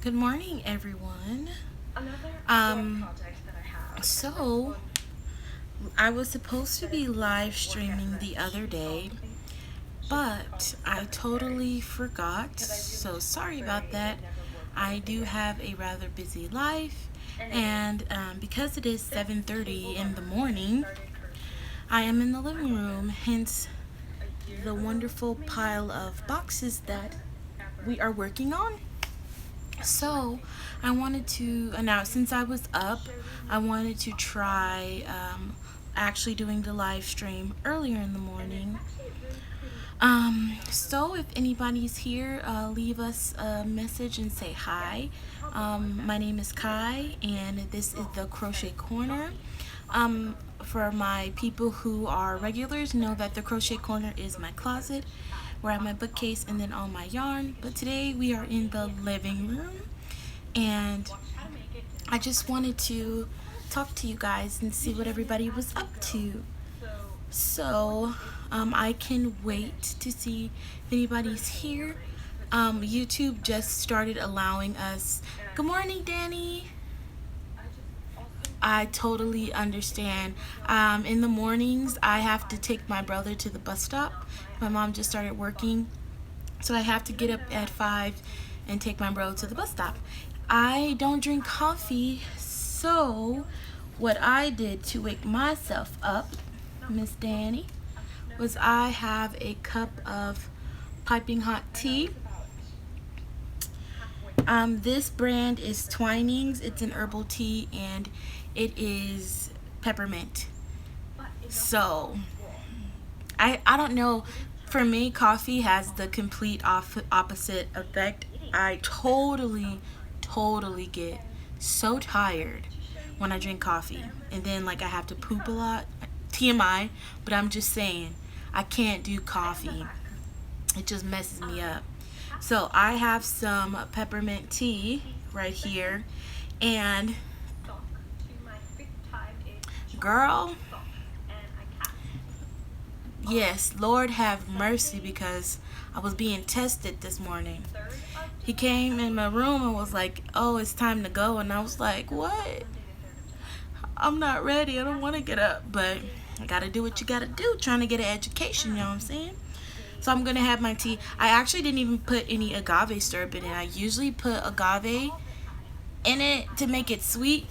Good morning, everyone. Um, so I was supposed to be live streaming the other day, but I totally forgot. So sorry about that. I do have a rather busy life, and because it is 7:30 in the morning, I am in the living room. Hence the wonderful pile of boxes that we are working on. So, I wanted to announce since I was up, I wanted to try actually doing the live stream earlier in the morning. So if anybody's here, leave us a message and say hi. My name is Kai, and this is the Crochet Corner. For my people who are regulars, know that the Crochet Corner is my closet, where I have my bookcase and then all my yarn. But today we are in the living room, and I just wanted to talk to you guys and see what everybody was up to. So I can wait to see if anybody's here. YouTube just started allowing us. Good morning, Danny. I totally understand. In the mornings, I have to take my brother to the bus stop. My mom just started working, so I have to get up at 5 and take my brother to the bus stop. I don't drink coffee, so what I did to wake myself up, Miss Danny, was I have a cup of piping hot tea. This brand is Twinings. It's an herbal tea, and it is peppermint. So I don't know. For me, coffee has the complete opposite effect. I totally get so tired when I drink coffee, and then like I have to poop a lot. TMI, but I'm just saying I can't do coffee. It just messes me up. So I have some peppermint tea right here, and girl, yes, Lord have mercy, because I was being tested this morning. He came in my room and was like, "Oh, it's time to go," and I was like, "What? I'm not ready. I don't want to get up, but I gotta do what you gotta do, trying to get an education, you know what I'm saying?" So I'm gonna have my tea. I actually didn't even put any agave syrup in it. I usually put agave in it to make it sweet,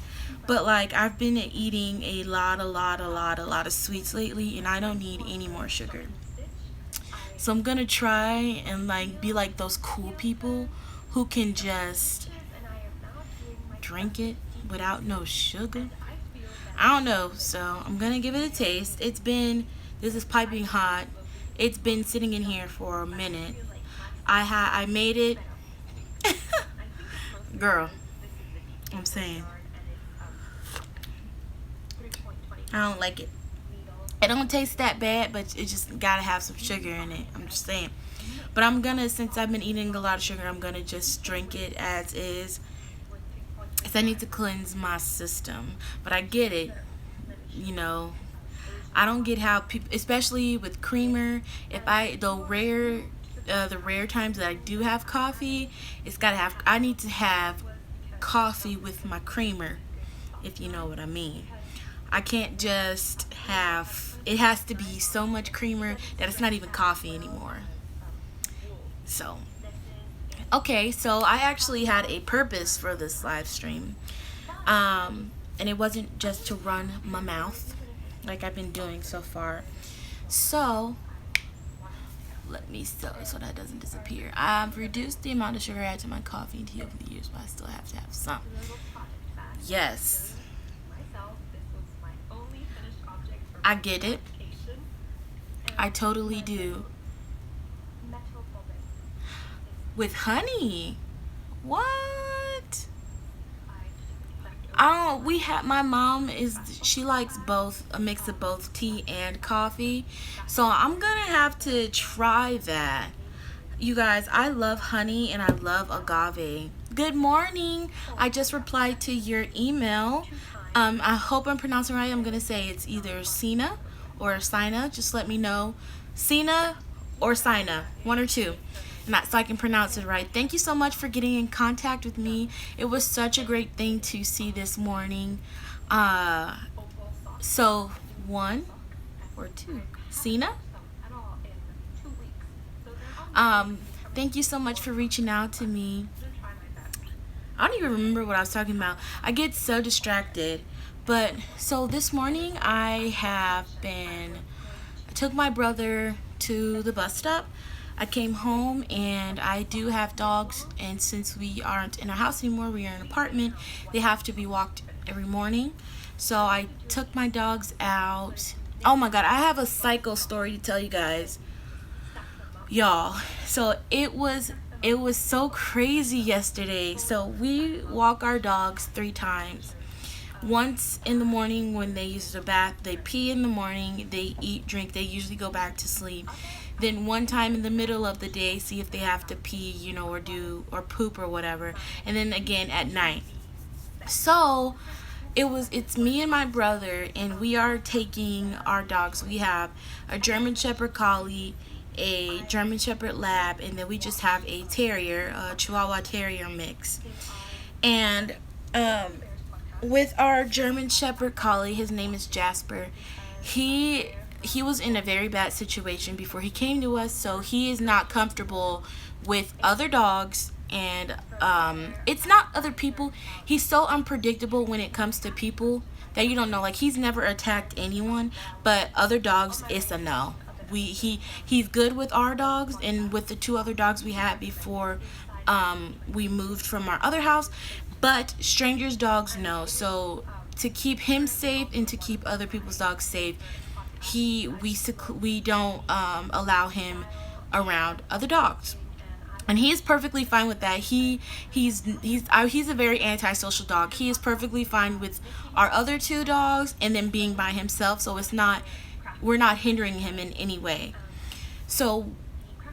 but like I've been eating a lot of sweets lately, and I don't need any more sugar. So I'm gonna try and like be like those cool people who can just drink it without no sugar. I don't know, so I'm gonna give it a taste. This is piping hot. It's been sitting in here for a minute. I made it. Girl, I'm saying I don't like it. It don't taste that bad, but it just gotta have some sugar in it. I'm just saying. But I'm gonna, since I've been eating a lot of sugar, I'm gonna just drink it as is, because I need to cleanse my system. But I get it, you know. I don't get how people, especially with creamer, the rare times that I do have coffee, I need to have coffee with my creamer, if you know what I mean. I can't just it has to be so much creamer that it's not even coffee anymore. So, okay, so I actually had a purpose for this live stream. And it wasn't just to run my mouth like I've been doing so far. So, let me so that doesn't disappear. I've reduced the amount of sugar I add to my coffee and tea over the years, but I still have to have some. Yes, I get it. I totally do. With honey. What? My mom she likes both, a mix of both tea and coffee. So I'm gonna have to try that. You guys, I love honey and I love agave. Good morning. I just replied to your email. I hope I'm pronouncing right. I'm gonna say it's either Sina or Sina. Just let me know. Sina or Sina, one or two. not so I can pronounce it right. Thank you so much for getting in contact with me. It was such a great thing to see this morning. Uh, so one or two, Cena. Um, Thank you so much for reaching out to me. I don't even remember what I was talking about. I get so distracted. But so this morning I took my brother to the bus stop. I came home and I do have dogs, and since we aren't in a house anymore, we are in an apartment, they have to be walked every morning. So I took my dogs out. Oh my god, I have a psycho story to tell you guys. Y'all. So it was so crazy yesterday. So we walk our dogs 3 times. Once in the morning when they use the bath, they pee in the morning, they eat, drink, they usually go back to sleep. Then one time in the middle of the day, see if they have to pee, or do or poop or whatever. And then again at night. So it's me and my brother, and we are taking our dogs. We have a German Shepherd Collie, a German Shepherd Lab, and then we just have a terrier, a Chihuahua Terrier mix. And with our German Shepherd Collie, his name is Jasper. He was in a very bad situation before he came to us, so he is not comfortable with other dogs, and it's not other people. He's so unpredictable when it comes to people that you don't know. Like, he's never attacked anyone, but other dogs, it's a no. He's good with our dogs and with the 2 other dogs we had before we moved from our other house, but strangers' dogs, no. So to keep him safe and to keep other people's dogs safe, we don't allow him around other dogs, and he is perfectly fine with that. He's a very antisocial dog. He is perfectly fine with our other 2 dogs and then being by himself. So we're not hindering him in any way. So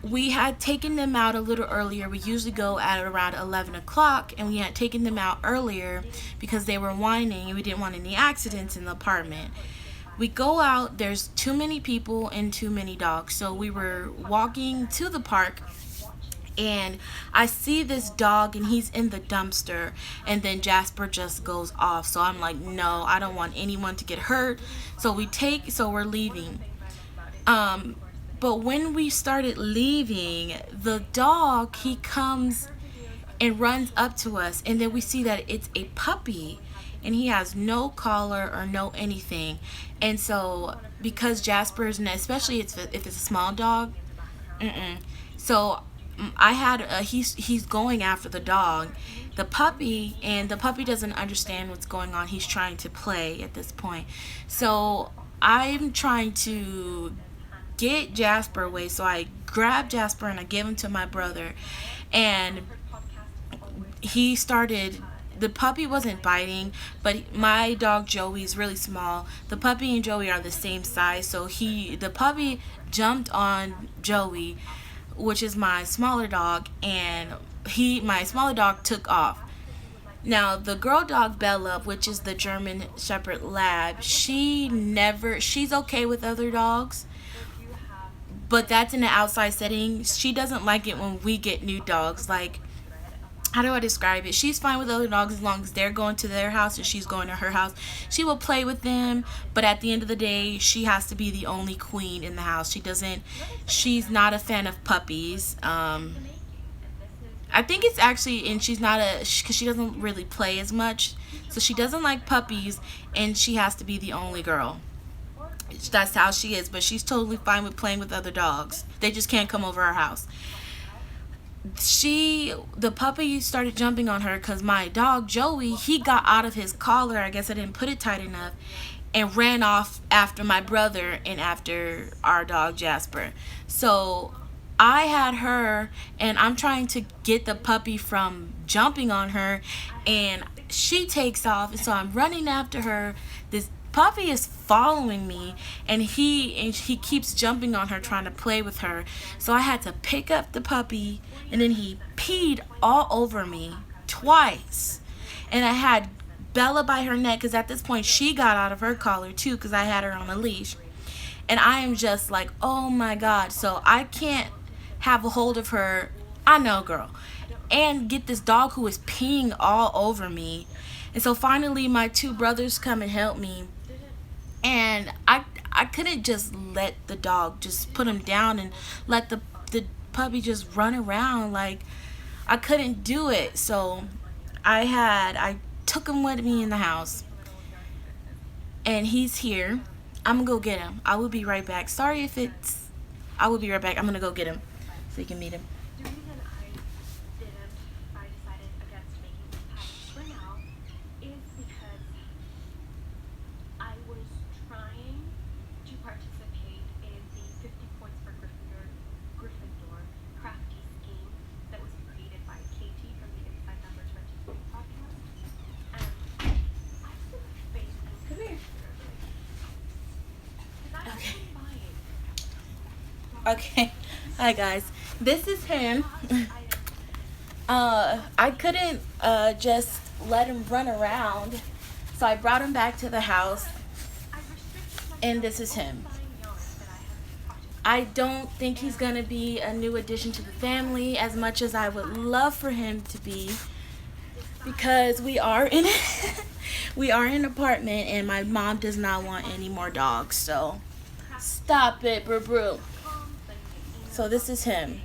we had taken them out a little earlier. We usually go at around 11 o'clock, and we had taken them out earlier because they were whining and we didn't want any accidents in the apartment. We go out, there's too many people and too many dogs. So we were walking to the park, and I see this dog, and he's in the dumpster, and then Jasper just goes off. So I'm like, no, I don't want anyone to get hurt. So we're leaving. But when we started leaving, the dog, he comes and runs up to us, and then we see that it's a puppy, and he has no collar or no anything. And so because Jasper's, and especially if it's a small dog, so he's going after the dog, the puppy, and the puppy doesn't understand what's going on. He's trying to play at this point. So I'm trying to get Jasper away. So I grab Jasper and I give him to my brother, and the puppy wasn't biting, but my dog Joey is really small. The puppy and Joey are the same size, so the puppy jumped on Joey, which is my smaller dog, and my smaller dog took off. Now the girl dog Bella, which is the German Shepherd Lab, she's okay with other dogs, but that's in an outside setting. She doesn't like it when we get new dogs. Like, how do I describe it? She's fine with other dogs as long as they're going to their house and she's going to her house. She will play with them, but at the end of the day, she has to be the only queen in the house. She's not a fan of puppies. I think it's actually, and because she doesn't really play as much, so she doesn't like puppies, and she has to be the only girl. That's how she is, but she's totally fine with playing with other dogs. They just can't come over our house. The puppy started jumping on her because my dog Joey, he got out of his collar, I guess I didn't put it tight enough, and ran off after my brother and after our dog Jasper. So I had her, and I'm trying to get the puppy from jumping on her, and she takes off, and so I'm running after her. This puppy is following me, and he keeps jumping on her, trying to play with her. So I had to pick up the puppy, and then he peed all over me twice, and I had Bella by her neck because at this point she got out of her collar too because I had her on a leash, and I am just like, oh my god. So I can't have a hold of her I know, girl. And get this dog who is peeing all over me. And so finally my two brothers come and help me. And I couldn't just let the dog just put him down and let the puppy just run around. Like, I couldn't do it. So I took him with me in the house. And he's here. I'm gonna go get him. I will be right back. Sorry if it's I will be right back. I'm gonna go get him so you can meet him. Okay. Hi guys. This is him. I couldn't just let him run around. So I brought him back to the house. And this is him. I don't think he's going to be a new addition to the family as much as I would love for him to be, because we are in we are in an apartment and my mom does not want any more dogs. So stop it, bro bro. So this is him.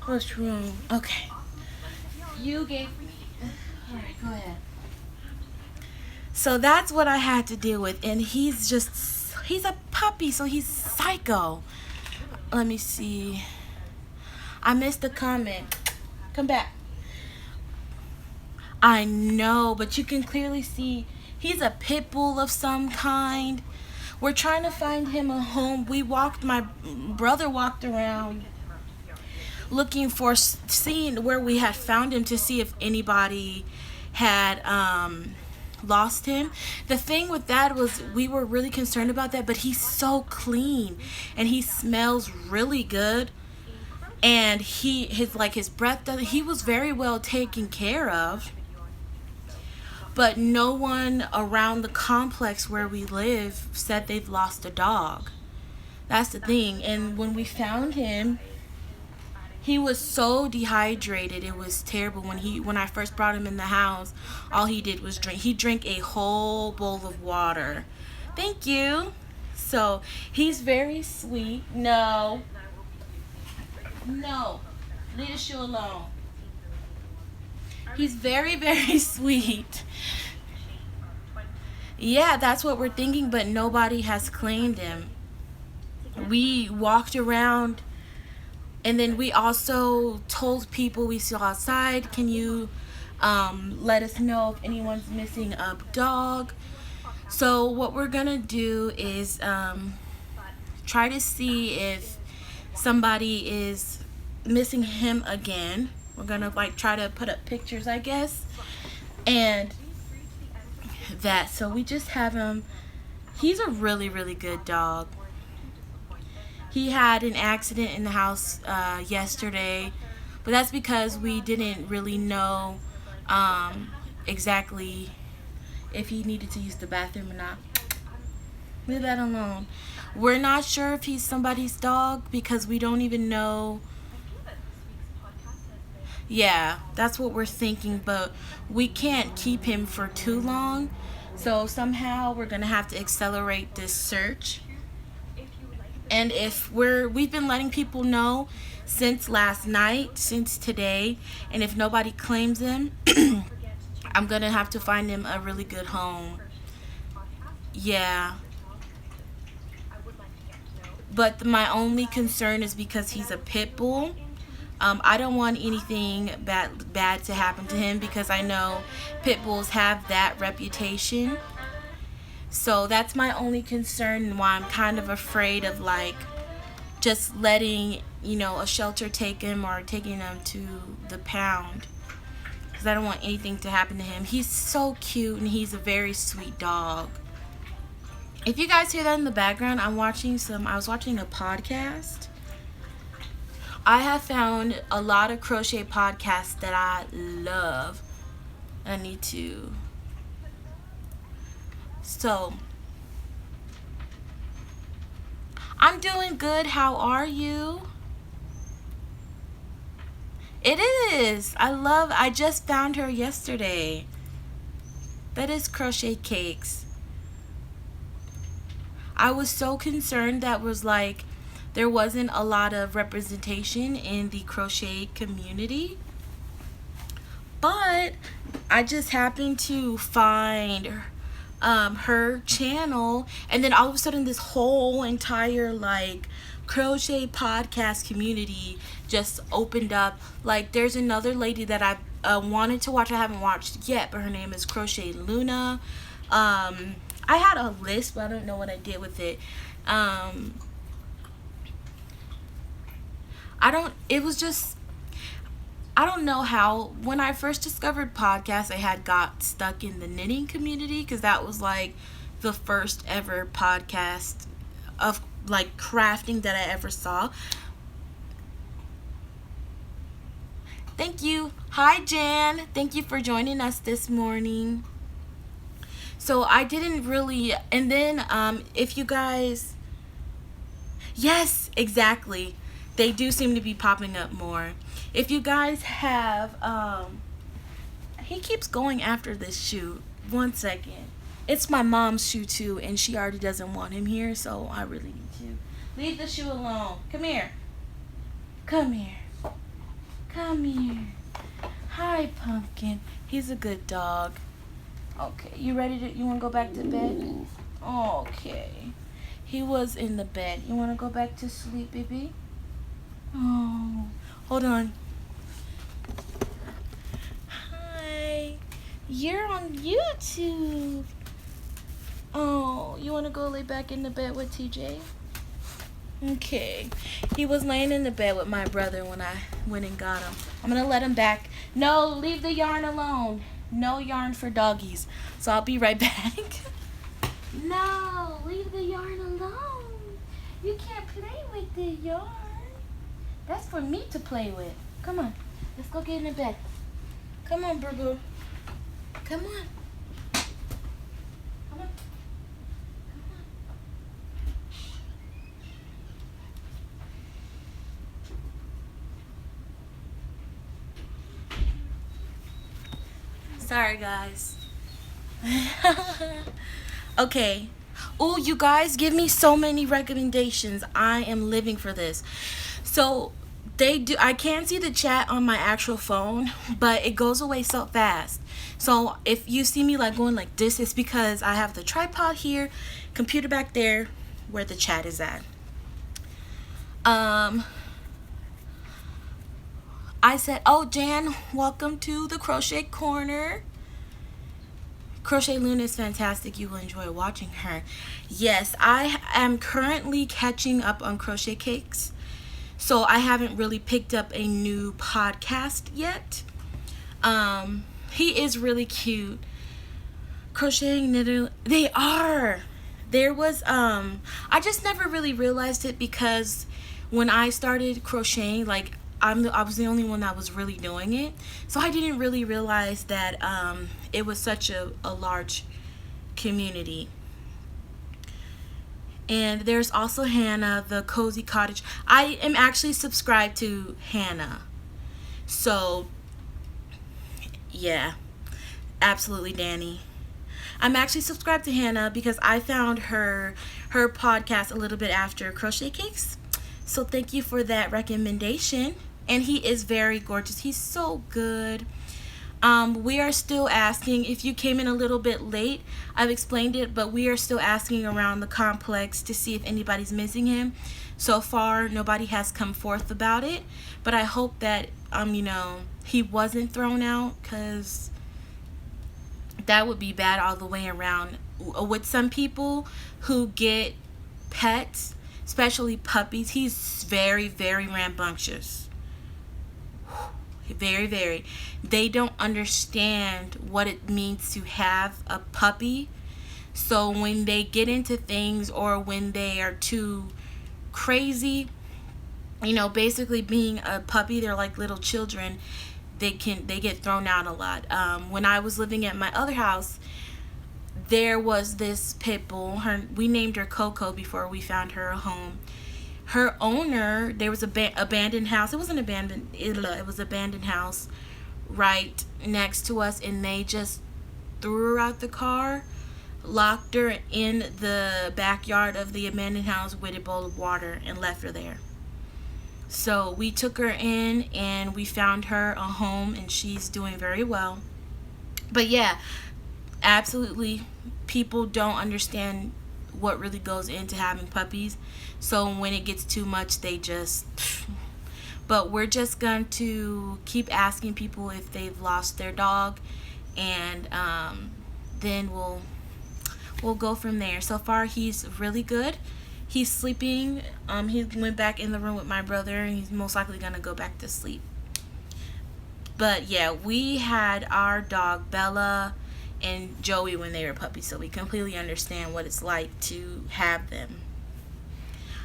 What's wrong? Okay. You gave me. Alright, go ahead. So that's what I had to deal with. And he's a puppy, so he's psycho. Let me see. I missed a comment. Come back. I know, but you can clearly see he's a pit bull of some kind. We're trying to find him a home. My brother walked around looking for, seeing where we had found him to see if anybody had lost him. The thing with that was we were really concerned about that, but he's so clean and he smells really good. And his breath he was very well taken care of. But no one around the complex where we live said they've lost a dog. That's the thing. And when we found him, he was so dehydrated. It was terrible. When I first brought him in the house, all he did was drink. He drank a whole bowl of water. Thank you. So he's very sweet. No. Leave the shoe alone. He's very, very sweet. Yeah, that's what we're thinking, but nobody has claimed him. We walked around, and then we also told people we saw outside, can you let us know if anyone's missing a dog? So what we're gonna do is try to see if somebody is missing him again. We're gonna try to put up pictures, I guess, and that. So we just have him. He's a really, really good dog. He had an accident in the house yesterday, but that's because we didn't really know exactly if he needed to use the bathroom or not. Leave that alone. We're not sure if he's somebody's dog because we don't even know. Yeah, that's what we're thinking, but we can't keep him for too long. So somehow we're going to have to accelerate this search. And if we've been letting people know since last night, since today, and if nobody claims him, I'm going to have to find him a really good home. Yeah. But my only concern is because he's a pit bull. I don't want anything bad to happen to him because I know pit bulls have that reputation. So that's my only concern and why I'm kind of afraid of just letting, a shelter take him or taking him to the pound. Because I don't want anything to happen to him. He's so cute and he's a very sweet dog. If you guys hear that in the background, I was watching a podcast. I have found a lot of crochet podcasts that I love. I need to. So, I'm doing good. How are you? It is. I just found her yesterday. That is Crochet Cakes. I was so concerned that was like there wasn't a lot of representation in the crochet community. But I just happened to find her channel, and then all of a sudden this whole entire like crochet podcast community just opened up. Like there's another lady that I wanted to watch, I haven't watched yet, but her name is Crochet Luna. I had a list, but I don't know what I did with it. It was just, I don't know how, when I first discovered podcasts, I had got stuck in the knitting community because that was like the first ever podcast of like crafting that I ever saw. Thank you. Hi, Jan. Thank you for joining us this morning. So I didn't really, and then if you guys, yes, exactly. They do seem to be popping up more. If you guys have, he keeps going after this shoe. 1 second. It's my mom's shoe too, and she already doesn't want him here, so I really need to leave the shoe alone. Come here. Come here. Come here. Hi, Pumpkin. He's a good dog. Okay, you ready to, you want to go back to bed? Okay. He was in the bed. You want to go back to sleep, baby? Oh, hold on. Hi. You're on YouTube. Oh, you want to go lay back in the bed with TJ? Okay. He was laying in the bed with my brother when I went and got him. I'm going to let him back. No, leave the yarn alone. No yarn for doggies. So I'll be right back. No, leave the yarn alone. You can't play with the yarn. That's for me to play with. Come on. Let's go get in the bed. Come on, boo-boo. Come on. Come on. Sorry, guys. Okay. Oh, you guys give me so many recommendations. I am living for this. So they do, I can see the chat on my actual phone, but it goes away so fast. So if you see me like going like this, it's because I have the tripod here, computer back there where the chat is at. I said, oh, Jan, welcome to the Crochet Corner. Crochet Luna is fantastic. You will enjoy watching her. Yes, I am currently catching up on Crochet Cakes. So I haven't really picked up a new podcast yet. He is really cute. Crocheting knitter, they are. There was I just never really realized it because when I started crocheting, like I was the only one that was really doing it. So I didn't really realize that it was such a large community. And there's also Hannah, the Cozy Cottage. I am actually subscribed to Hannah. So, yeah, absolutely, Danny. I'm actually subscribed to Hannah because I found her podcast a little bit after Crochet Cakes. So thank you for that recommendation. And he is very gorgeous. He's so good. We are still asking, if you came in a little bit late, I've explained it, but we are still asking around the complex to see if anybody's missing him. So far, nobody has come forth about it, but I hope that, he wasn't thrown out, because that would be bad all the way around. With some people who get pets, especially puppies, he's very, very rambunctious. Very, very. They don't understand what it means to have a puppy. So when they get into things or when they are too crazy, basically being a puppy, they're like little children. They get thrown out a lot. When I was living at my other house, there was this pit bull. We named her Coco before we found her a home. her owner, there was a abandoned house. It wasn't abandoned. It was abandoned house right next to us, and they just threw her out the car, locked her in the backyard of the abandoned house with a bowl of water, and left her there. So we took her in and we found her a home, and she's doing very well. But yeah, absolutely, people don't understand what really goes into having puppies. So when it gets too much, they just but we're just going to keep asking people if they've lost their dog, and then we'll go from there. So far, he's really good. He's sleeping. He went back in the room with my brother, and he's most likely gonna go back to sleep. But yeah, we had our dog Bella and Joey when they were puppies, so we completely understand what it's like to have them.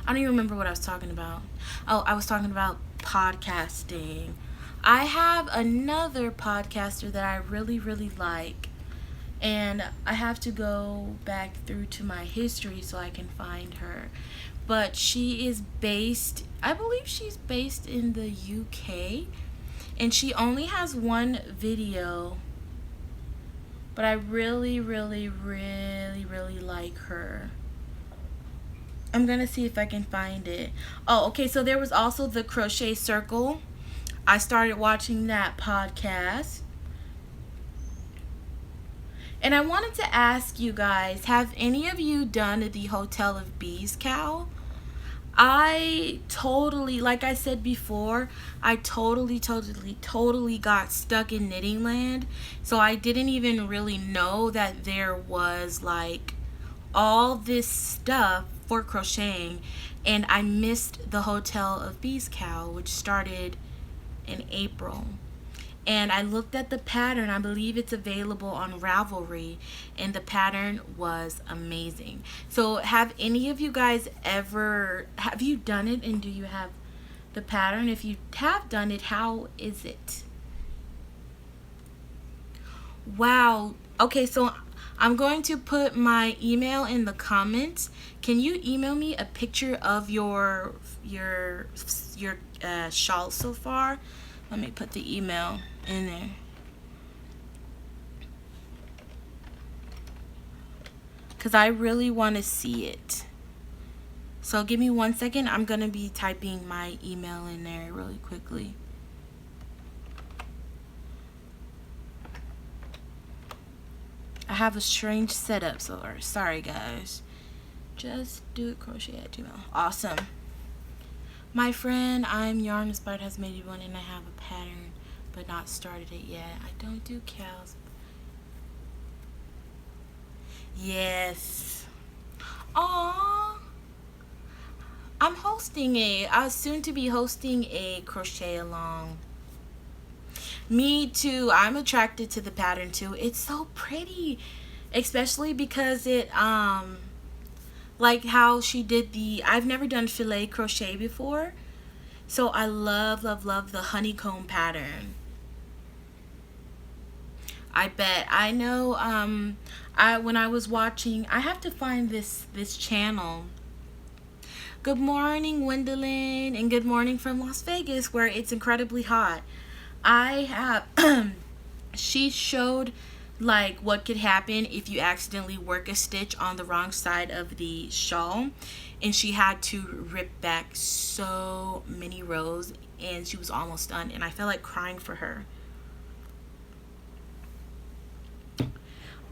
I don't even remember what I was talking about. Oh, I was talking about podcasting. I have another podcaster that I really, really like, and I have to go back through to my history so I can find her. But she is based, I believe she's based in the UK, and she only has one video, but I really, really, really, really like her. I'm gonna see if I can find it. Oh, okay, so there was also the Crochet Circle. I started watching that podcast. And I wanted to ask you guys, have any of you done the Hotel of Bees cowl? I totally, like I said before, I totally got stuck in knitting land. So I didn't even really know that there was like all this stuff for crocheting, and I missed the Hotel of Bees cowl, which started in April. And I looked at the pattern. I believe it's available on Ravelry, and the pattern was amazing. So have any of you guys have you done it, and do you have the pattern? If you have done it, how is it? Wow. Okay, so I'm going to put my email in the comments. Can you email me a picture of your shawl so far? Let me put the email in there. Because I really want to see it. So give me 1 second. I'm going to be typing my email in there really quickly. I have a strange setup, so sorry guys. Just do it crochet at Gmail. Awesome. My friend, I'm Yarn Inspired, has made you one, and I have a pattern but not started it yet. I don't do cows. Yes. Aww. I'm hosting soon to be hosting a crochet along. Me too. I'm attracted to the pattern too. It's so pretty, especially because it like how she did I've never done filet crochet before, so I love the honeycomb pattern. I bet. I know when I was watching, I have to find this channel. Good morning, Gwendolyn, and good morning from Las Vegas, where it's incredibly hot. I have she showed like what could happen if you accidentally work a stitch on the wrong side of the shawl, and she had to rip back so many rows, and she was almost done, and I felt like crying for her.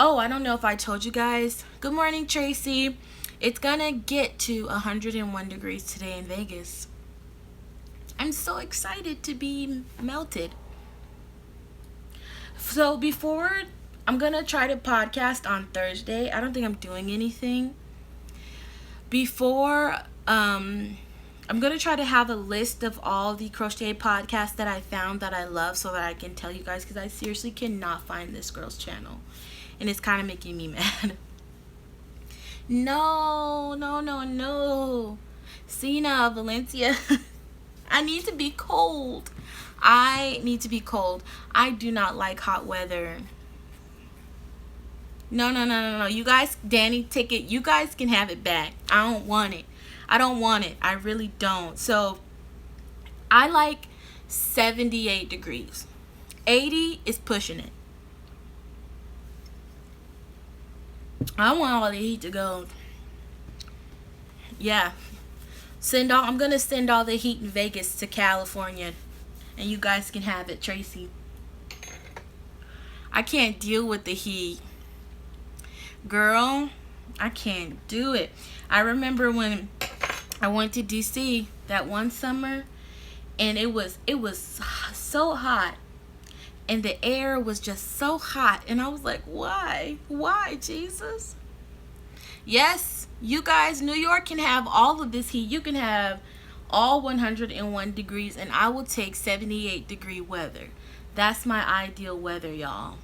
Oh, I don't know if I told you guys. Good morning, Tracy. It's gonna get to 101 degrees today in Vegas. I'm so excited to be melted. So before, I'm gonna try to podcast on Thursday. I don't think I'm doing anything. Before, I'm gonna try to have a list of all the crochet podcasts that I found that I love, so that I can tell you guys, because I seriously cannot find this girl's channel, and it's kind of making me mad. No, Sina, Valencia. I need to be cold. I need to be cold. I do not like hot weather. No. You guys, Danny, take it. You guys can have it back. I don't want it. I don't want it. I really don't. So I like 78 degrees. 80 is pushing it. I want all the heat to go. Yeah. I'm gonna send all the heat in Vegas to California, and you guys can have it, Tracy. I can't deal with the heat. Girl, I can't do it. I remember when I went to DC that one summer, and it was so hot, and the air was just so hot, and I was like, why Jesus? Yes, you guys, New York can have all of this heat. You can have all 101 degrees, and I will take 78 degree weather. That's my ideal weather, y'all.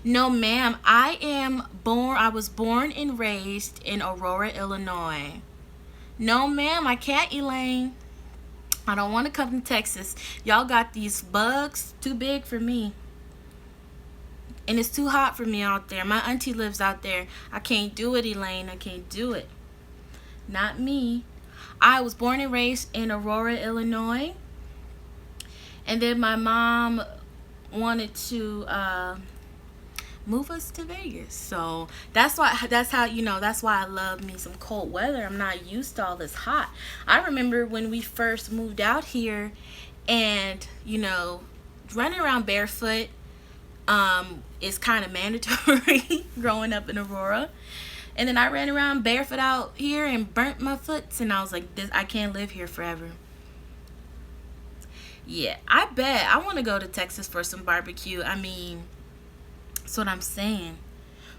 No, ma'am. I was born and raised in Aurora, Illinois. No, ma'am, I can't, Elaine. I don't want to come to Texas. Y'all got these bugs too big for me. And it's too hot for me out there. My auntie lives out there. I can't do it, Elaine. I can't do it. Not me. I was born and raised in Aurora, Illinois. And then my mom wanted to move us to Vegas. So that's why I love me some cold weather. I'm not used to all this hot. I remember when we first moved out here, and running around barefoot is kind of mandatory growing up in Aurora. And then I ran around barefoot out here and burnt my foots, and I was like, I can't live here forever. Yeah, I bet I want to go to Texas for some barbecue. I mean, that's what I'm saying.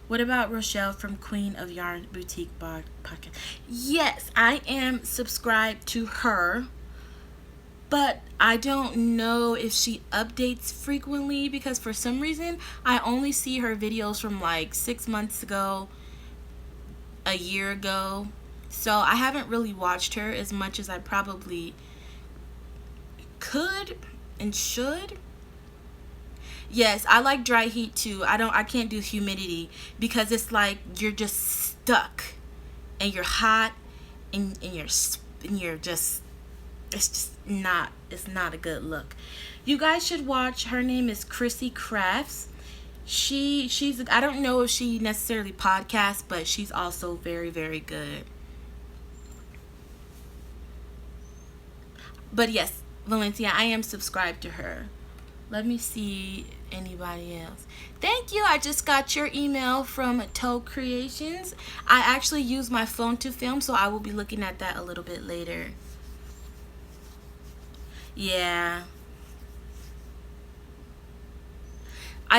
What about Rochelle from Queen of Yarn Boutique Podcast? Yes, I am subscribed to her, but I don't know if she updates frequently, because for some reason I only see her videos from like 6 months ago, a year ago. So I haven't really watched her as much as I probably could and should. Yes, I like dry heat too. I can't do humidity, because it's like you're just stuck and you're hot and you're just, it's not a good look. You guys should watch. Her name is Chrissy Crafts. She's I don't know if she necessarily podcasts, but she's also very, very good. But yes, Valencia, I am subscribed to her. Let me see anybody else. Thank you. I just got your email from Toe Creations. I actually use my phone to film, so I will be looking at that a little bit later. Yeah.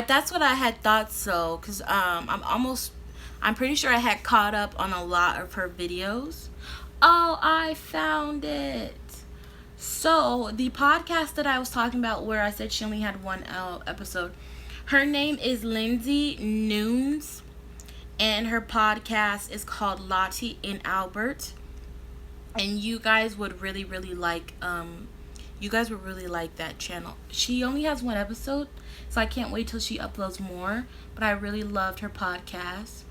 That's what I had thought, so, because I'm pretty sure I had caught up on a lot of her videos. Oh, I found it. So, the podcast that I was talking about, where I said she only had one episode, her name is Lindsay Nunes, and her podcast is called Lottie and Albert. And you guys would really, really like that channel. She only has one episode, so I can't wait till she uploads more. But I really loved her podcast.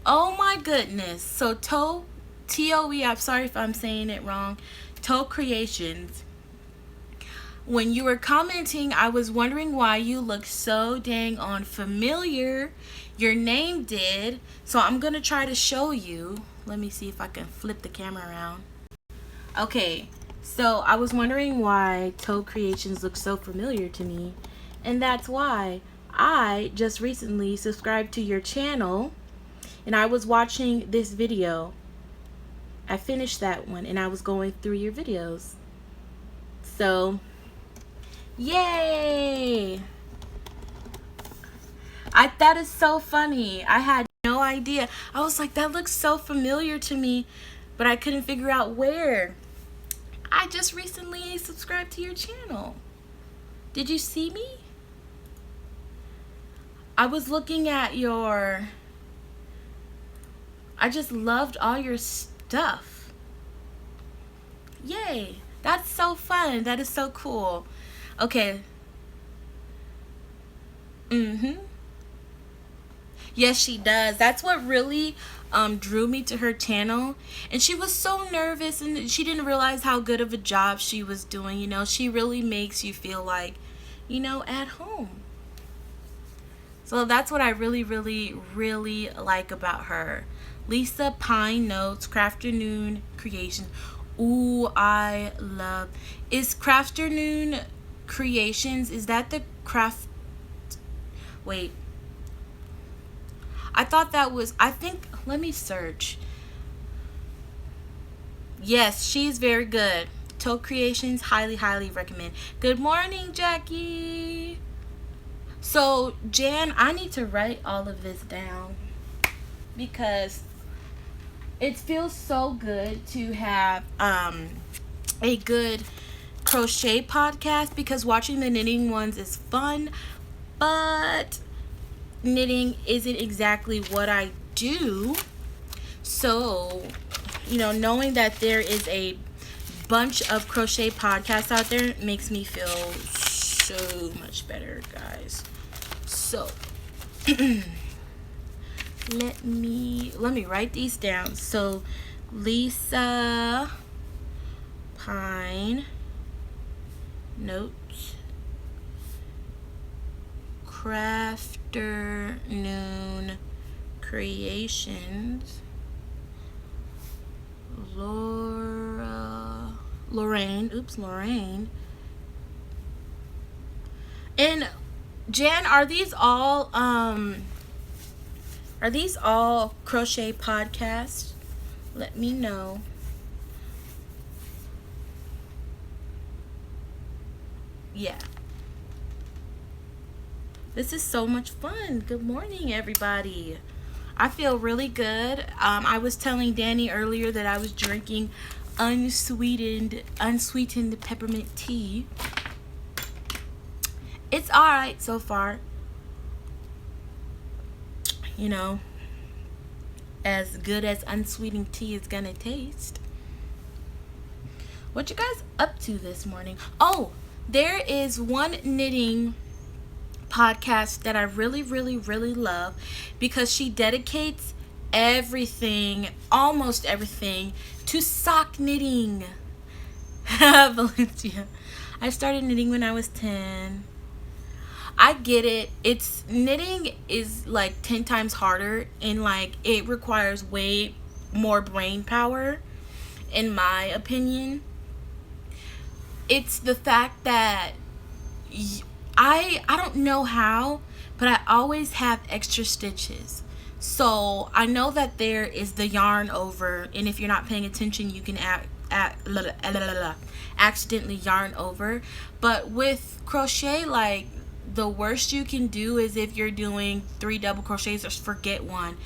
Oh my goodness. So T-O-E, I'm sorry if I'm saying it wrong, Toe Creations. When you were commenting, I was wondering why you look so dang on familiar. Your name did. So I'm going to try to show you. Let me see if I can flip the camera around. Okay, so I was wondering why Toe Creations look so familiar to me. And that's why I just recently subscribed to your channel, and I was watching this video. I finished that one, and I was going through your videos. So, yay! That is so funny. I had no idea. I was like, that looks so familiar to me, but I couldn't figure out where. I just recently subscribed to your channel. Did you see me? I was looking at I just loved all your stuff. Yay. That's so fun. That is so cool. Okay. Yes, she does. That's what really drew me to her channel. And she was so nervous and she didn't realize how good of a job she was doing. You know, she really makes you feel like, you know, at home. So that's what I really, really, really like about her. Lisa Pine Notes, Crafternoon Creations. Ooh, I love. Is Crafternoon Creations, is that the craft? Wait. I thought that was, I think, let me search. Yes, she's very good. Toe Creations, highly, highly recommend. Good morning, Jackie. So, Jan, I need to write all of this down because it feels so good to have a good crochet podcast, because watching the knitting ones is fun, but knitting isn't exactly what I do. So, you know, knowing that there is a bunch of crochet podcasts out there makes me feel so much better, guys. So, let me write these down. So, Lisa Pine Notes, Crafternoon Creations, Lorraine. And Jan, are these all crochet podcasts? Let me know. Yeah. This is so much fun. Good morning, everybody. I feel really good. I was telling Danny earlier that I was drinking unsweetened peppermint tea. It's alright so far. You know, as good as unsweetened tea is gonna taste. What you guys up to this morning? Oh, there is one knitting podcast that I really, really, really love, because she dedicates everything, almost everything, to sock knitting. Valencia. I started knitting when I was 10. I get it. It's knitting is like 10 times harder, and like it requires way more brain power, in my opinion. It's the fact that I don't know how, but I always have extra stitches. So I know that there is the yarn over, and if you're not paying attention, you can accidentally yarn over. But with crochet, like, the worst you can do is if you're doing 3 double crochets, or forget one.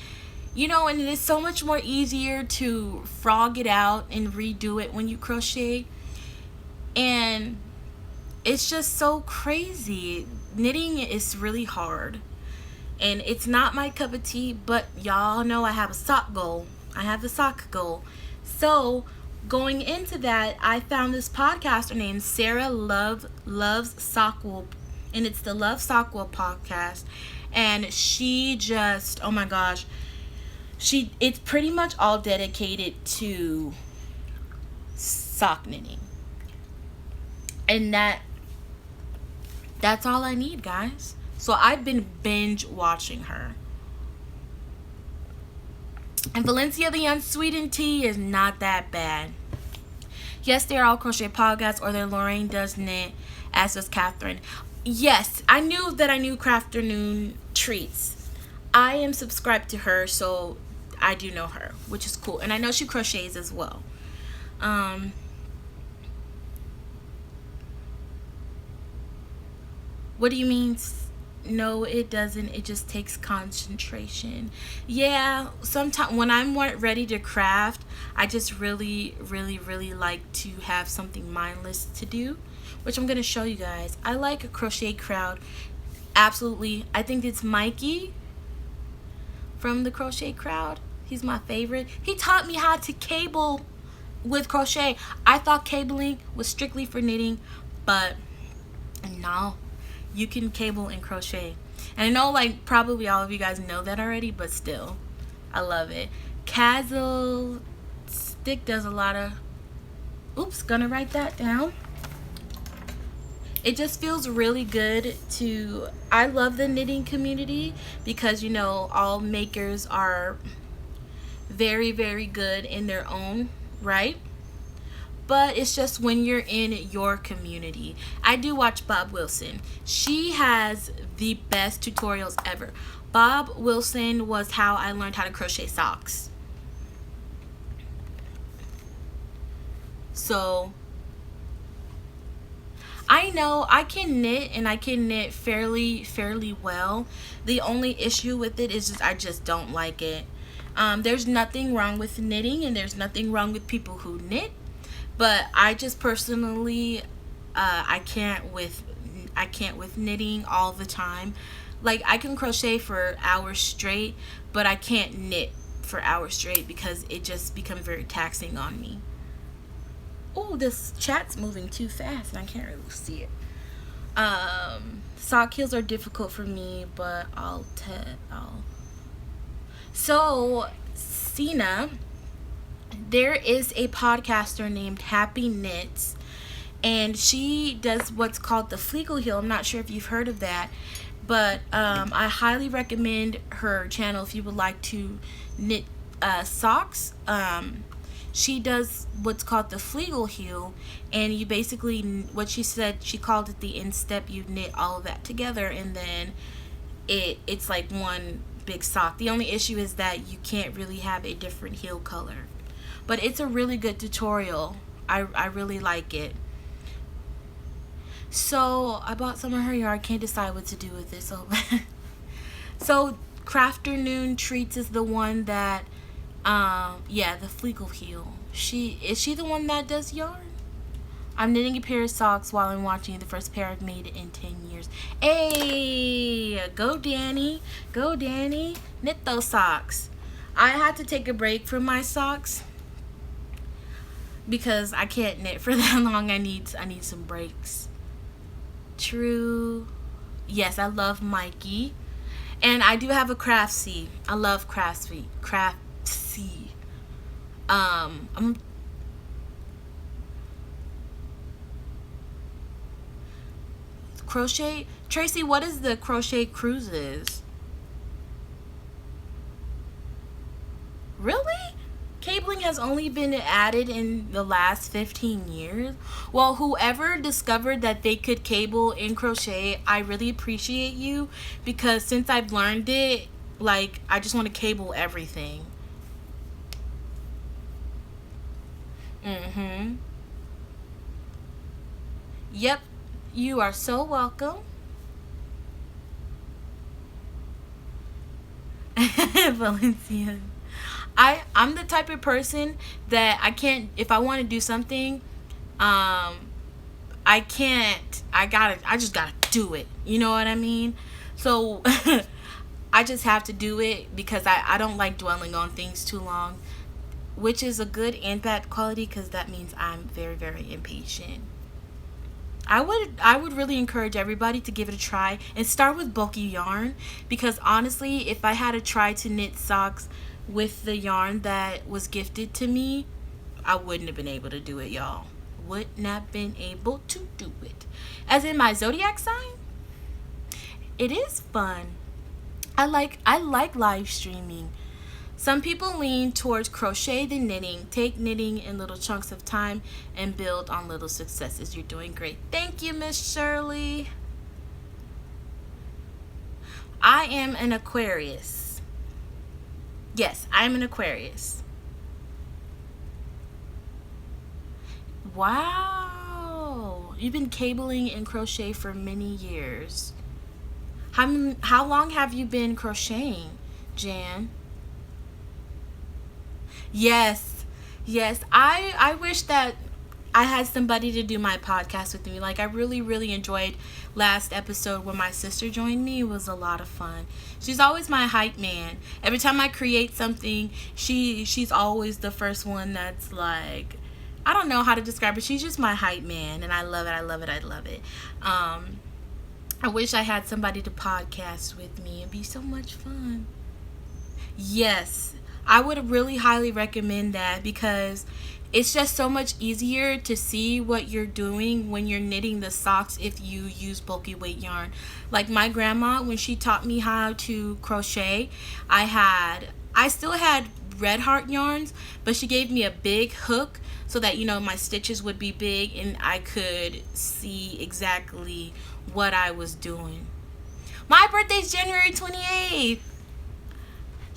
You know, and it is so much more easier to frog it out and redo it when you crochet. And it's just so crazy. Knitting is really hard. And it's not my cup of tea, but y'all know I have a sock goal. I have the sock goal. So, going into that, I found this podcaster named Sarah Loves Sockwool, and it's the Love Sockwool podcast. And she just, oh my gosh, it's pretty much all dedicated to sock knitting. And that's all I need, guys. So I've been binge watching her. And Valencia, the unsweetened tea is not that bad. Yes, they're all crochet podcasts, or they're Lorraine Does Knit, as does Catherine. Yes, I knew Crafternoon Treats. I am subscribed to her, so I do know her, which is cool. And I know she crochets as well. What do you mean? No, it doesn't. It just takes concentration. Yeah, sometimes when I'm ready to craft, I just really, really, really like to have something mindless to do, which I'm going to show you guys. I like a crochet crowd. Absolutely. I think it's Mikey from the Crochet Crowd. He's my favorite. He taught me how to cable with crochet. I thought cabling was strictly for knitting, but no. You can cable and crochet. And I know like probably all of you guys know that already, but still, I love it. Kazzle Stick does a lot of, oops, gonna write that down. It just feels really good to, I love the knitting community because, you know, all makers are very, very good in their own right. But it's just when you're in your community. I do watch Bob Wilson. She has the best tutorials ever. Bob Wilson was how I learned how to crochet socks. So I know I can knit, and I can knit fairly well. The only issue with it is just I just don't like it. There's nothing wrong with knitting, and there's nothing wrong with people who knit, but I just personally I can't with knitting all the time. Like I can crochet for hours straight, but I can't knit for hours straight because it just becomes very taxing on me. Oh, this chat's moving too fast and I can't really see it. Sock heels are difficult for me, but I'll so Sina, there is a podcaster named Happy Knits, and she does what's called the Fleegle heel. I'm not sure if you've heard of that, but I highly recommend her channel if you would like to knit socks. She does what's called the Fleegle heel, and you basically, what she said, she called it the instep. You knit all of that together, and then it's like one big sock. The only issue is that you can't really have a different heel color, but it's a really good tutorial. I really like it. So I bought some of her yarn. Can't decide what to do with it. So Crafternoon Treats is the one that yeah, the Fleegle heel. Is she the one that does yarn? I'm knitting a pair of socks while I'm watching the first pair I've made in 10 years. Hey, go Danny. Go Danny. Knit those socks. I had to take a break from my socks because I can't knit for that long. I need some breaks. True. Yes, I love Mikey. And I do have a Craftsy. I love Craftsy. Crochet. Tracy, what is the Crochet Cruises? Really? Cabling has only been added in the last 15 years. Well, whoever discovered that they could cable in crochet, I really appreciate you, because since I've learned it, like, I just want to cable everything. Yep, you are so welcome. Valencia. I'm the type of person that I can't, if I want to do something, I can't, I just gotta do it. You know what I mean? So I just have to do it because I don't like dwelling on things too long, which is a good and bad quality because that means I'm very impatient. I would really encourage everybody to give it a try and start with bulky yarn, because honestly, if I had to try to knit socks with the yarn that was gifted to me, I wouldn't have been able to do it, y'all. Wouldn't have been able to do it. As in my zodiac sign, it is fun. I like live streaming. Some people lean towards crochet than knitting. Take knitting in little chunks of time and build on little successes. You're doing great. Thank you, Miss Shirley. I am an Aquarius. Yes, I'm an Aquarius. Wow. You've been cabling and crochet for many years. How long have you been crocheting, Jan? Yes. I wish that I had somebody to do my podcast with me. Like, I really enjoyed last episode when my sister joined me. It was a lot of fun. She's always my hype man. Every time I create something, she's always the first one that's like, I don't know how to describe it. She's just my hype man, and I love it. I wish I had somebody to podcast with me. It'd be so much fun. Yes, I would really highly recommend that because it's just so much easier to see what you're doing when you're knitting the socks if you use bulky weight yarn. Like my grandma, when she taught me how to crochet, I still had red heart yarns, but she gave me a big hook so that my stitches would be big and I could see exactly what I was doing. My birthday's January 28th.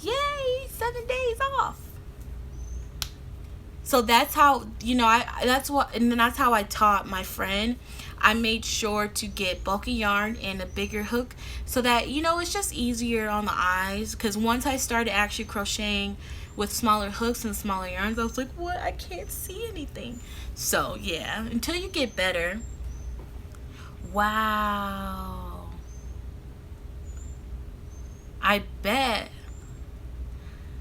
Yay, 7 days off. So that's how, and that's how I taught my friend. I made sure to get bulky yarn and a bigger hook so that, it's just easier on the eyes. Because once I started actually crocheting with smaller hooks and smaller yarns, I was like, what? I can't see anything. So, yeah, until you get better. Wow. I bet.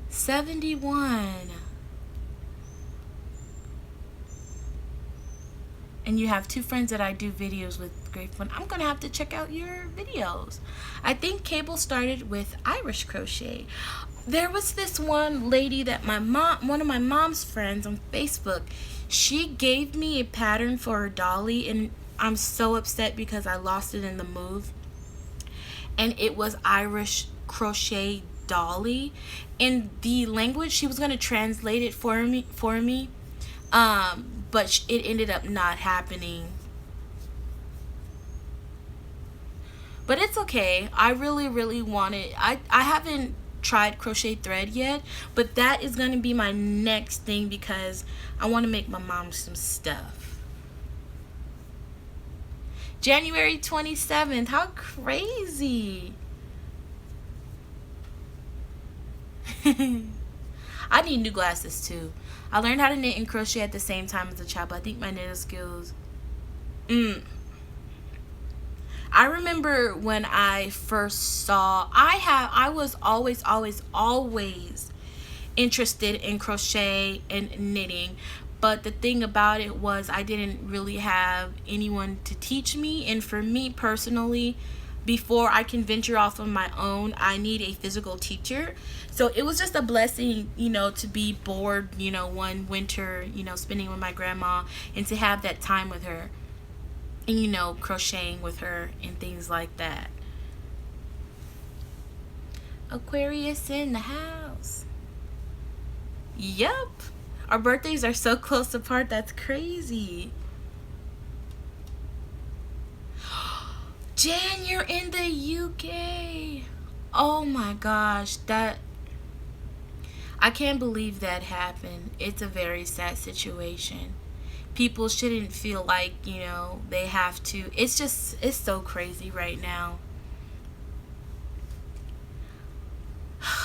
71. And you have 2 friends that I do videos with. Great fun. I'm gonna have to check out your videos. I think Cable started with Irish crochet. There was this one lady that one of my mom's friends on Facebook, she gave me a pattern for her dolly, and I'm so upset because I lost it in the move. And it was Irish crochet dolly. In the language, she was gonna translate it for me. But it ended up not happening. But it's okay. I really, really want it. I haven't tried crochet thread yet, but that is going to be my next thing because I want to make my mom some stuff. January 27th. How crazy. I need new glasses too. I learned how to knit and crochet at the same time as a child, but I think my knitting skills... I remember when I first saw... I was always interested in crochet and knitting, but the thing about it was I didn't really have anyone to teach me, and for me personally, before I can venture off on my own, I need a physical teacher. So it was just a blessing, to be bored, one winter, spending with my grandma and to have that time with her and, crocheting with her and things like that. Aquarius in the house. Yep. Our birthdays are so close apart. That's crazy. Jan, you're in the UK. Oh my gosh, I can't believe that happened. It's a very sad situation. People shouldn't feel like, they have to. It's so crazy right now.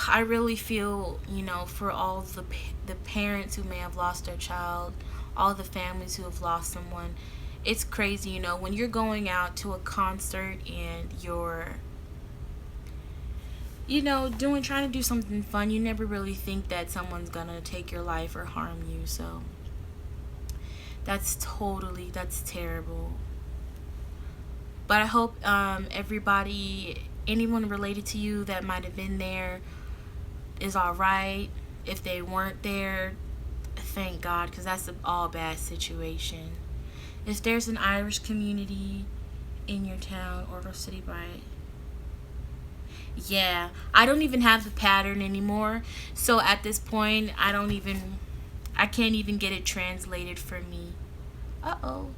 I really feel, for all the parents who may have lost their child, all the families who have lost someone. It's crazy, when you're going out to a concert and you're, trying to do something fun, you never really think that someone's gonna take your life or harm you. So that's terrible. But I hope anyone related to you that might have been there is all right. If they weren't there, thank God, because that's an all bad situation. If there's an Irish community in your town or city, yeah, I don't even have the pattern anymore. So at this point, I can't even get it translated for me. Uh-oh.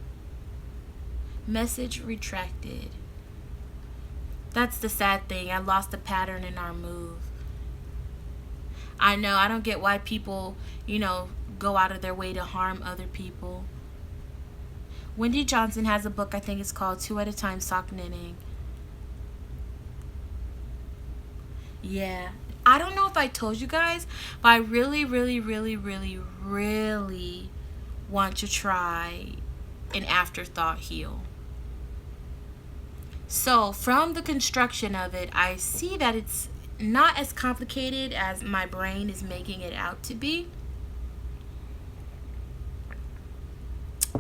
Message retracted. That's the sad thing. I lost the pattern in our move. I know, I don't get why people, go out of their way to harm other people. Wendy Johnson has a book, I think it's called 2 at a Time Sock Knitting. Yeah. I don't know if I told you guys, but I really, really, really, really, really want to try an afterthought heel. So from the construction of it, I see that it's not as complicated as my brain is making it out to be.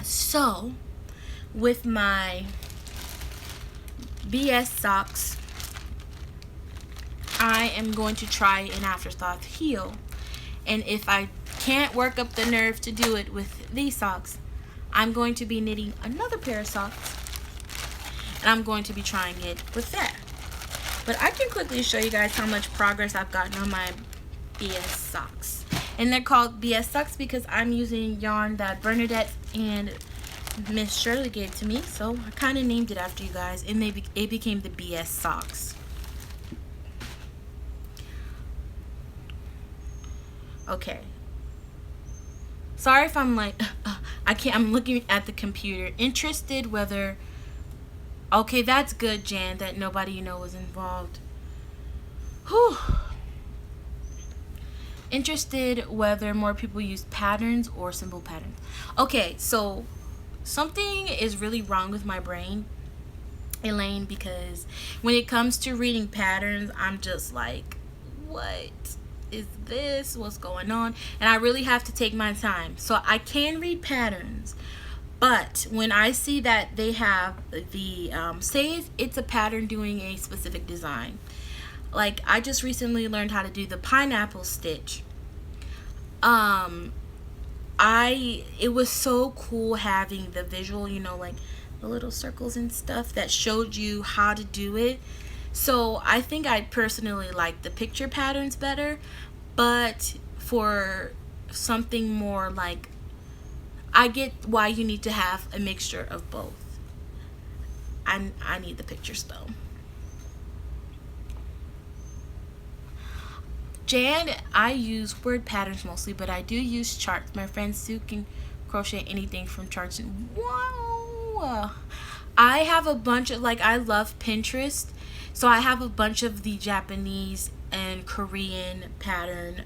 So with my BS socks. I am going to try an afterthought heel. And if I can't work up the nerve to do it with these socks, I'm going to be knitting another pair of socks. And I'm going to be trying it with that. But I can quickly show you guys how much progress I've gotten on my BS socks. And they're called BS socks because I'm using yarn that Bernadette and Miss Shirley gave to me. So I kind of named it after you guys. And it became the BS socks. Okay. Sorry if I'm like, I'm looking at the computer. Interested whether, okay, that's good, Jan, that nobody you know was involved. Whew. Interested whether more people use patterns or simple patterns. Okay, so something is really wrong with my brain, Elaine, because when it comes to reading patterns, I'm just like, what is this? What's going on? And I really have to take my time. So I can read patterns, but when I see that they have the say it's a pattern doing a specific design, like I just recently learned how to do the pineapple stitch. It was so cool having the visual, you know, like the little circles and stuff that showed you how to do it. So I think I personally like the picture patterns better, but for something more like, I get why you need to have a mixture of both. I need the pictures though. Jan, I use word patterns mostly, but I do use charts. My friend Sue can crochet anything from charts. Wow. I have a bunch of, like, I love Pinterest. So I have a bunch of the Japanese and Korean pattern,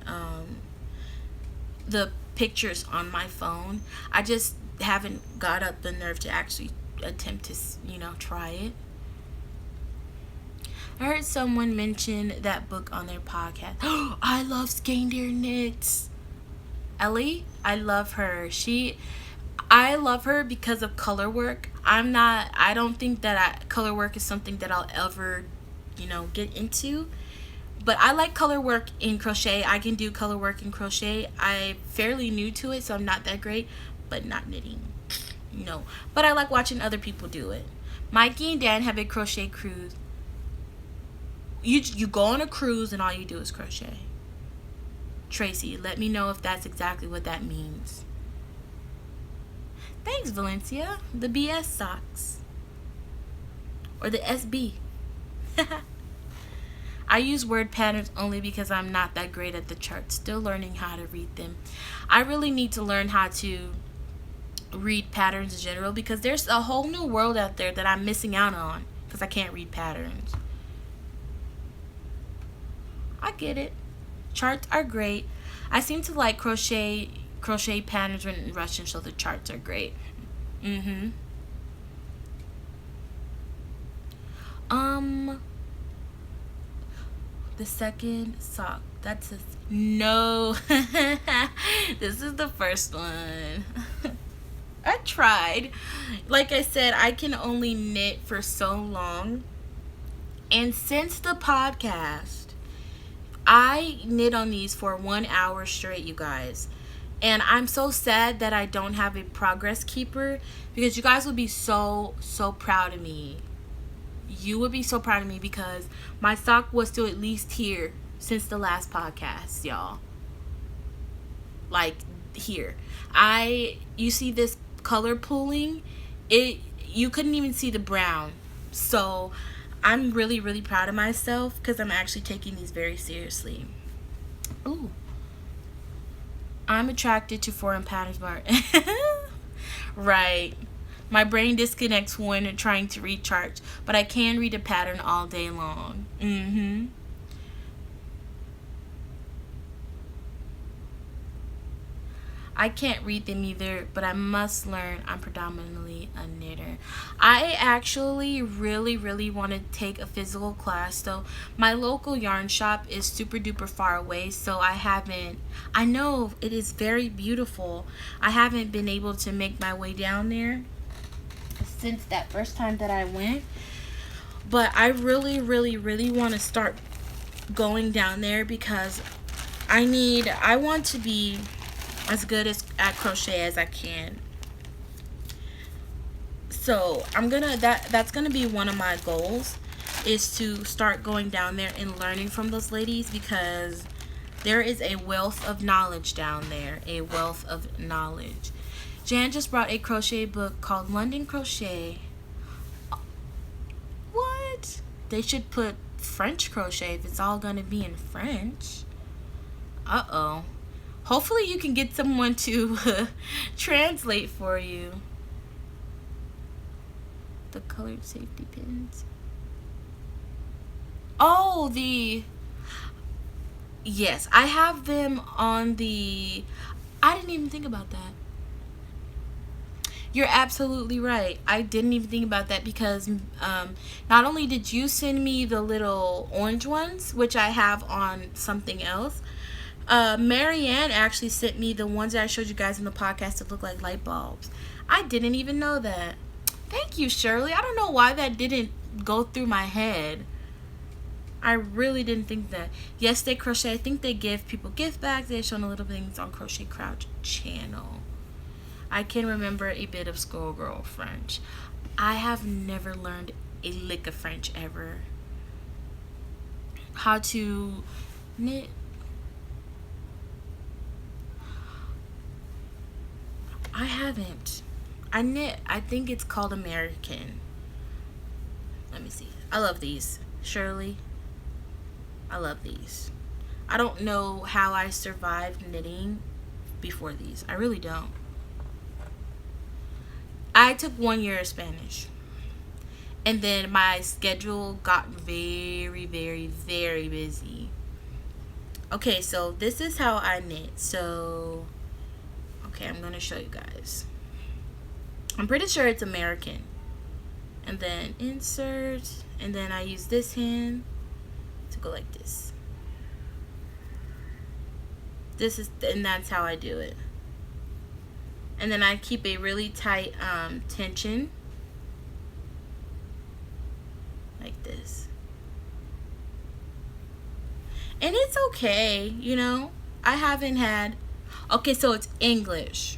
the pictures on my phone. I just haven't got up the nerve to actually attempt to, you know, try it. I heard someone mention that book on their podcast. Oh, I love Skandir Knits. Ellie, I love her. I love her because of color work. I don't think that color work is something that I'll ever, you know, get into. But I like color work in crochet. I can do color work in crochet. I'm fairly new to it, so I'm not that great, but not knitting. No. But I like watching other people do it. Mikey and Dan have a crochet cruise. You go on a cruise and all you do is crochet. Tracy, let me know if that's exactly what that means. Thanks, Valencia. The BS socks. Or the SB. I use word patterns only because I'm not that great at the charts. Still learning how to read them. I really need to learn how to read patterns in general because there's a whole new world out there that I'm missing out on because I can't read patterns. I get it. Charts are great. I seem to like crochet patterns written in Russian, so the charts are great. The second sock. That's a no. This is the first one. I tried. Like I said, I can only knit for so long. And since the podcast, I knit on these for 1 hour straight, you guys. And I'm so sad that I don't have a progress keeper because you guys would be so proud of me. You would be so proud of me because my sock was still at least here since the last podcast, y'all. Like here. You see this color pooling? You couldn't even see the brown. So I'm really proud of myself because I'm actually taking these very seriously. Ooh. I'm attracted to foreign patterns more. Right. My brain disconnects when trying to read charts, but I can read a pattern all day long. I can't read them either, but I must learn. I'm predominantly a knitter. I actually really want to take a physical class. So my local yarn shop is super duper far away, so I know it is very beautiful. I haven't been able to make my way down there since that first time that I went. But I really want to start going down there because I want to be as good at crochet as I can. So that's gonna be one of my goals, is to start going down there and learning from those ladies, because there is a wealth of knowledge down there. A wealth of knowledge. Jan just brought a crochet book called London Crochet. What? They should put French crochet if it's all gonna be in French. Uh-oh. Hopefully you can get someone to translate for you. The colored safety pins. Oh, yes, I have them on the... I didn't even think about that. You're absolutely right. I didn't even think about that because not only did you send me the little orange ones, which I have on something else, Marianne actually sent me the ones that I showed you guys in the podcast that look like light bulbs. I didn't even know that. Thank you, Shirley. I don't know why that didn't go through my head. I really didn't think that. Yes, they crochet. I think they give people gift bags. They've shown a little things on Crochet Crouch channel. I can remember a bit of schoolgirl French. I have never learned a lick of French ever. How to knit. I haven't. I knit, I think it's called American. Let me see. I love these. Shirley, I love these. I don't know how I survived knitting before these. I really don't. I took 1 year of Spanish. And then my schedule got very busy. Okay, so this is how I knit. So, okay, I'm going to show you guys. I'm pretty sure it's American. And then insert, and then I use this hand to go like this. And that's how I do it. And then I keep a really tight tension, like this. And it's okay, you know. I haven't had, okay, so it's English.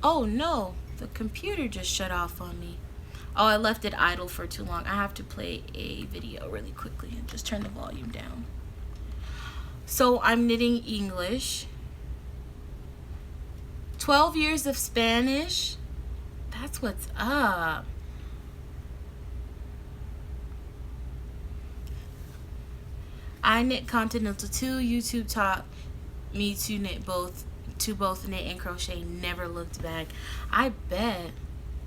Oh no, the computer just shut off on me. Oh, I left it idle for too long. I have to play a video really quickly and just turn the volume down. So I'm knitting English. 12 years of Spanish. That's what's up. I knit continental too. YouTube taught me to knit both knit and crochet. Never looked back. I bet.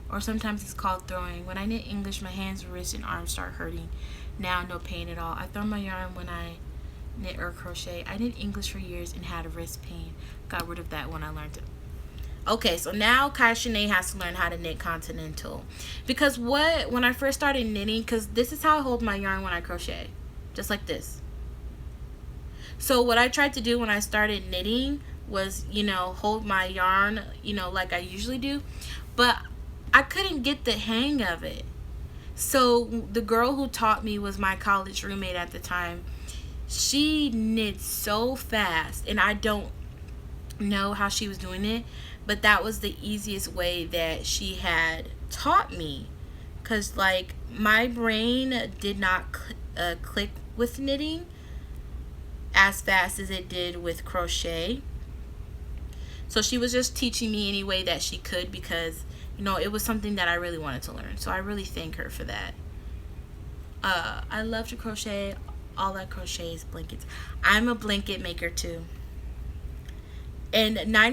Or sometimes it's called throwing. When I knit English, my hands, wrists, and arms start hurting. Now, no pain at all. I throw my yarn when I knit or crochet. I knit English for years and had a wrist pain. Got rid of that when I learned it. Okay, so now Kai Shanae has to learn how to knit continental. Because when I first started knitting, because this is how I hold my yarn when I crochet. Just like this. So what I tried to do when I started knitting was, you know, hold my yarn, you know, like I usually do. But I couldn't get the hang of it. So the girl who taught me was my college roommate at the time. She knit so fast, and I don't know how she was doing it, but that was the easiest way that she had taught me. Because, like, my brain did not click with knitting as fast as it did with crochet. So she was just teaching me any way that she could, because, you know, it was something that I really wanted to learn. So I really thank her for that. I love to crochet. All I crochet is blankets. I'm a blanket maker too. And I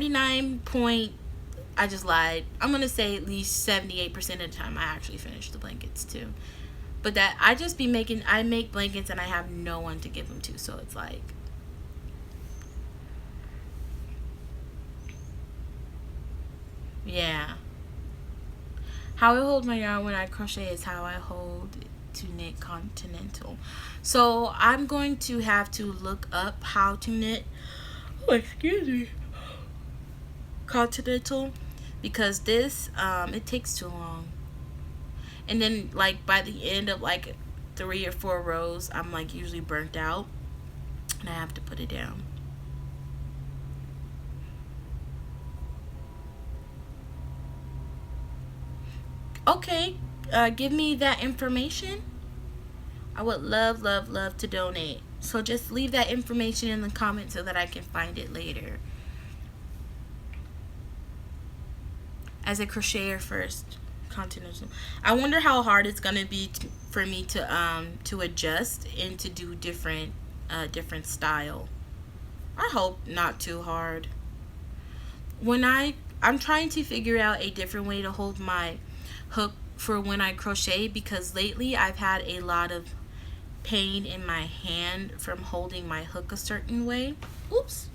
just lied. I'm going to say at least 78% of the time I actually finish the blankets too. But that I make blankets and I have no one to give them to. So it's like, yeah. How I hold my yarn when I crochet is how I hold to knit continental. So I'm going to have to look up how to knit, continental, because this it takes too long. And then like by the end of like 3 or 4 rows, I'm like usually burnt out and I have to put it down. Okay, give me that information. I would love, love, love to donate. So just leave that information in the comments so that I can find it later. As a crocheter first, continental. I wonder how hard it's gonna be for me to adjust and to do different style. I hope not too hard. I'm trying to figure out a different way to hold my hook for when I crochet, because lately I've had a lot of pain in my hand from holding my hook a certain way. Oops.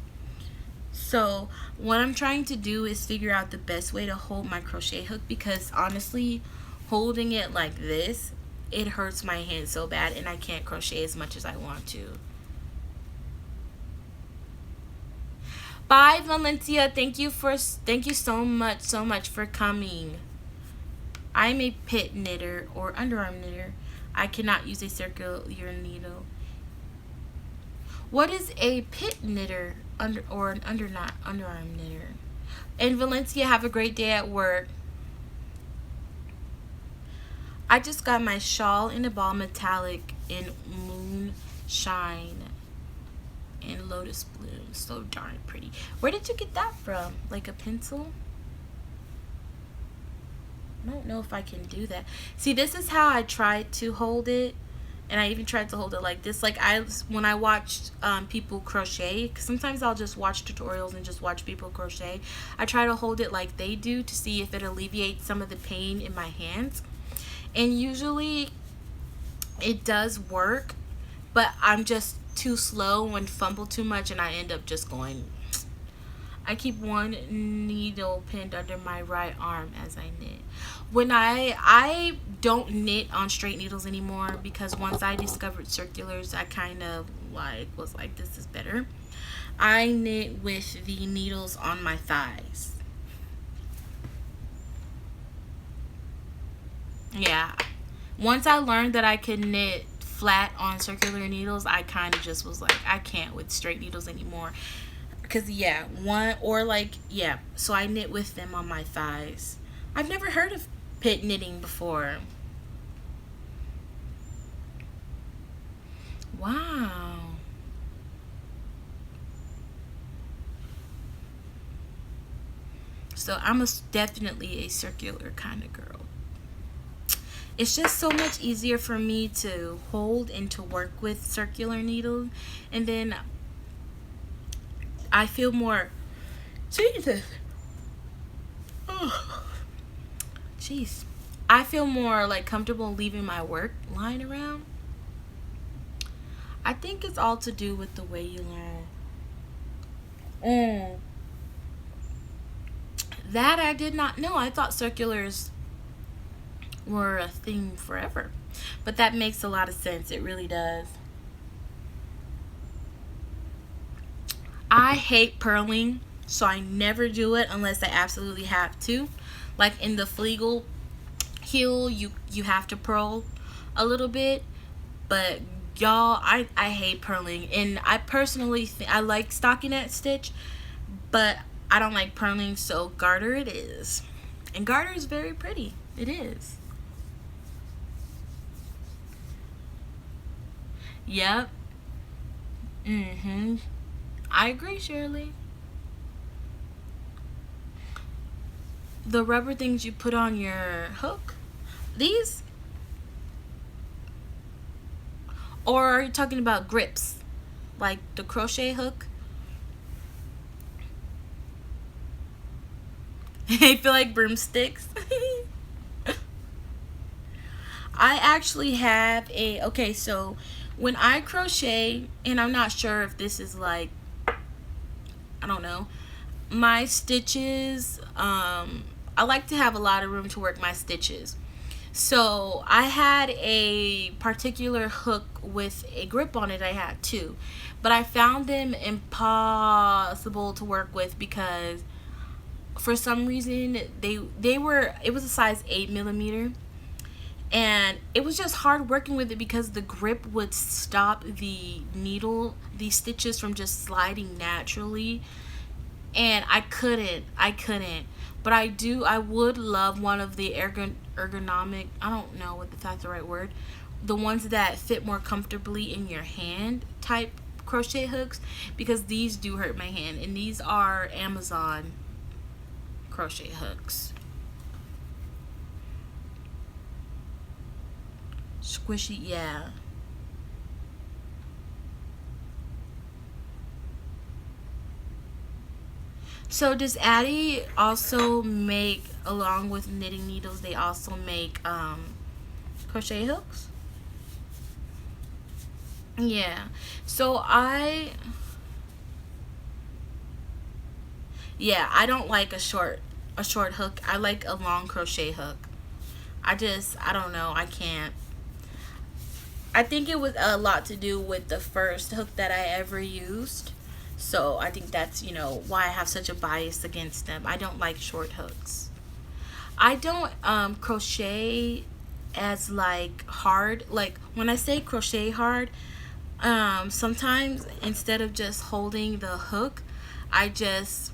So what I'm trying to do is figure out the best way to hold my crochet hook, because honestly, holding it like this, it hurts my hand so bad and I can't crochet as much as I want to. Bye, Valencia. Thank you so much for coming. I'm a pit knitter or underarm knitter. I cannot use a circular needle. What is a pit knitter or an underarm knitter? And Valencia, have a great day at work. I just got my shawl in a ball metallic in moonshine and lotus bloom. So darn pretty. Where did you get that from? Like a pencil? I don't know if I can do that. See, this is how I tried to hold it, and I even tried to hold it like this. Like when I watched people crochet, 'cause sometimes I'll just watch tutorials and just watch people crochet. I try to hold it like they do to see if it alleviates some of the pain in my hands, and usually it does work, but I'm just too slow and fumble too much, and I end up just going. I keep one needle pinned under my right arm as I knit. When I don't knit on straight needles anymore, because once I discovered circulars, I kind of was like, this is better. I knit with the needles on my thighs. Yeah. Once I learned that I could knit flat on circular needles, I kind of just was like, I can't with straight needles anymore. Because so I knit with them on my thighs. I've never heard of pit knitting before. Wow. So I'm definitely a circular kind of girl. It's just so much easier for me to hold and to work with circular needles, and then I feel more, Jesus, oh, jeez, I feel more like comfortable leaving my work lying around. I think it's all to do with the way you learn. That I did not know. I thought circulars were a thing forever, but that makes a lot of sense. It really does. I hate purling, so I never do it unless I absolutely have to. Like in the Flegel heel, you have to purl a little bit, but y'all, I hate purling, and I personally I like stockinette stitch, but I don't like purling, so garter it is. And garter is very pretty. It is. Yep. I agree, Shirley. The rubber things you put on your hook, these? Or are you talking about grips? Like the crochet hook? I feel like broomsticks. I actually have okay, so when I crochet, and I'm not sure if this is like, I don't know, my stitches, I like to have a lot of room to work my stitches. So I had a particular hook with a grip on it. I had two, but I found them impossible to work with because for some reason it was a size 8mm, And it was just hard working with it because the grip would stop the needle, the stitches from just sliding naturally. And I couldn't. But I would love one of the ergonomic, I don't know if that's the right word, the ones that fit more comfortably in your hand type crochet hooks, because these do hurt my hand, and these are Amazon crochet hooks. Squishy, yeah. So does Addie also make, along with knitting needles, they also make crochet hooks? Yeah. So yeah, I don't like a short hook. I like a long crochet hook. I don't know. I can't. I think it was a lot to do with the first hook that I ever used. So I think that's, why I have such a bias against them. I don't like short hooks. I don't crochet as like hard. Like when I say crochet hard, sometimes instead of just holding the hook, I just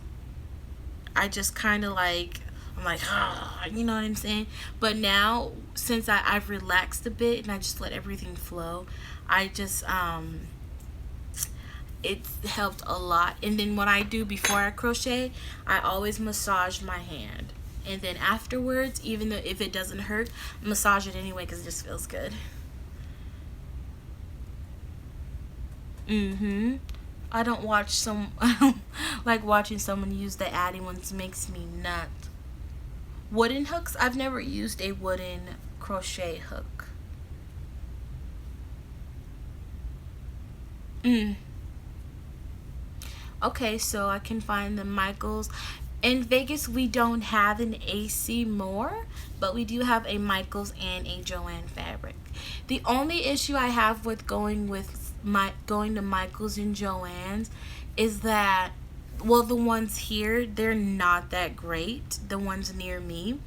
kind of like, I'm like, ah, you know what I'm saying? But now, since I've relaxed a bit and I just let everything flow, I just, it's helped a lot. And then what I do before I crochet, I always massage my hand. And then afterwards, even though if it doesn't hurt, massage it anyway because it just feels good. Mm-hmm. I don't watch some, I don't like watching someone use the Addy ones, makes me nuts. Wooden hooks? I've never used a wooden crochet hook. Mm. Okay, so I can find the Michaels. In Vegas, we don't have an AC Moore, but we do have a Michaels and a Joanne fabric. The only issue I have with going to Michaels and Joann's is that, well, the ones here, they're not that great. The ones near me.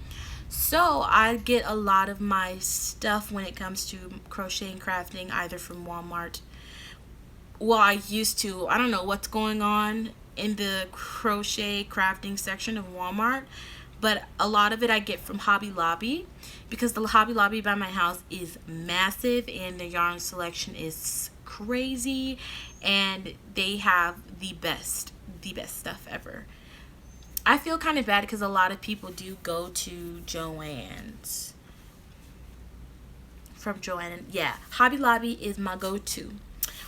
So I get a lot of my stuff when it comes to crochet and crafting either from Walmart. Well, I used to. I don't know what's going on in the crochet crafting section of Walmart, but a lot of it I get from Hobby Lobby, because the Hobby Lobby by my house is massive and the yarn selection is crazy, and they have the best stuff ever. I feel kind of bad because a lot of people do go to Joann's from Joanne. Yeah, Hobby Lobby is my go-to.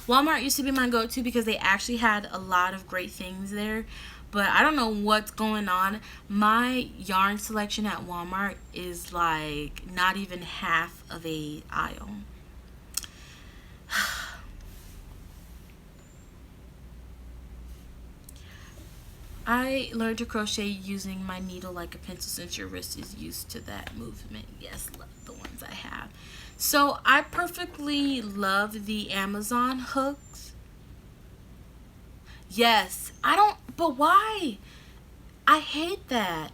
Walmart used to be my go-to because they actually had a lot of great things there. But I don't know what's going on. My yarn selection at Walmart is like not even half of a aisle. I learned to crochet using my needle like a pencil, since your wrist is used to that movement. Yes, love the ones I have. So I perfectly love the Amazon hooks. Yes, I don't, but why? I hate that.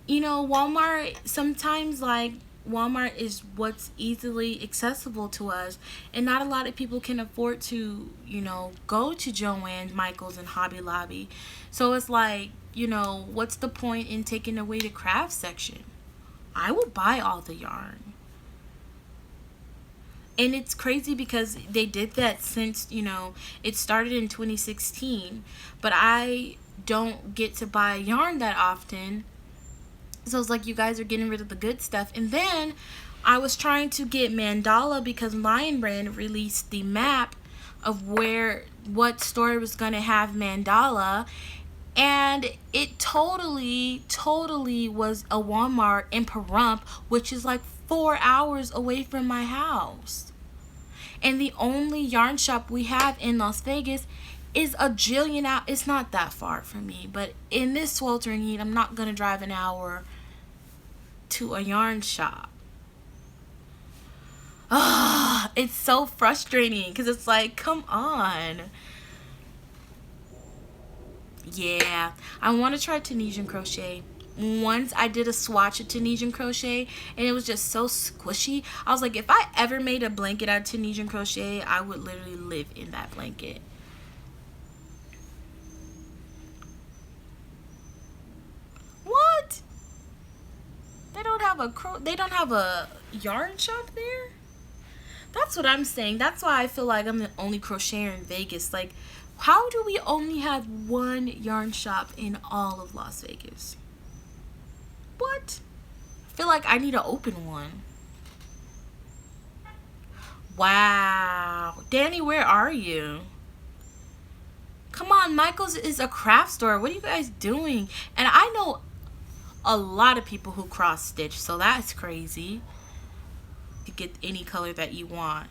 Walmart, sometimes like Walmart is what's easily accessible to us, and not a lot of people can afford to, go to Joanne, Michaels, and Hobby Lobby. So it's like, what's the point in taking away the craft section? I will buy all the yarn. And it's crazy because they did that since, it started in 2016, but I don't get to buy yarn that often. So it's like you guys are getting rid of the good stuff. And then I was trying to get Mandala because Lion Brand released the map of what store was going to have Mandala, and it totally was a Walmart in Pahrump, which is like 4 hours away from my house. And the only yarn shop we have in Las Vegas is a jillion out. It's not that far from me, but in this sweltering heat, I'm not gonna drive an hour to a yarn shop. Ah, it's so frustrating because it's like, come on. Yeah, I want to try Tunisian crochet. once I did a swatch of Tunisian crochet and it was just so squishy. I was like, if I ever made a blanket out of Tunisian crochet, I would literally live in that blanket. What? They don't have a yarn shop there? That's what I'm saying. That's why I feel like I'm the only crocheter in Vegas. Like, how do we only have one yarn shop in all of Las Vegas? What? I feel like I need to open one. Wow. Danny, where are you? Come on, Michael's is a craft store. What are you guys doing? And I know a lot of people who cross stitch, so that's crazy. To get any color that you want.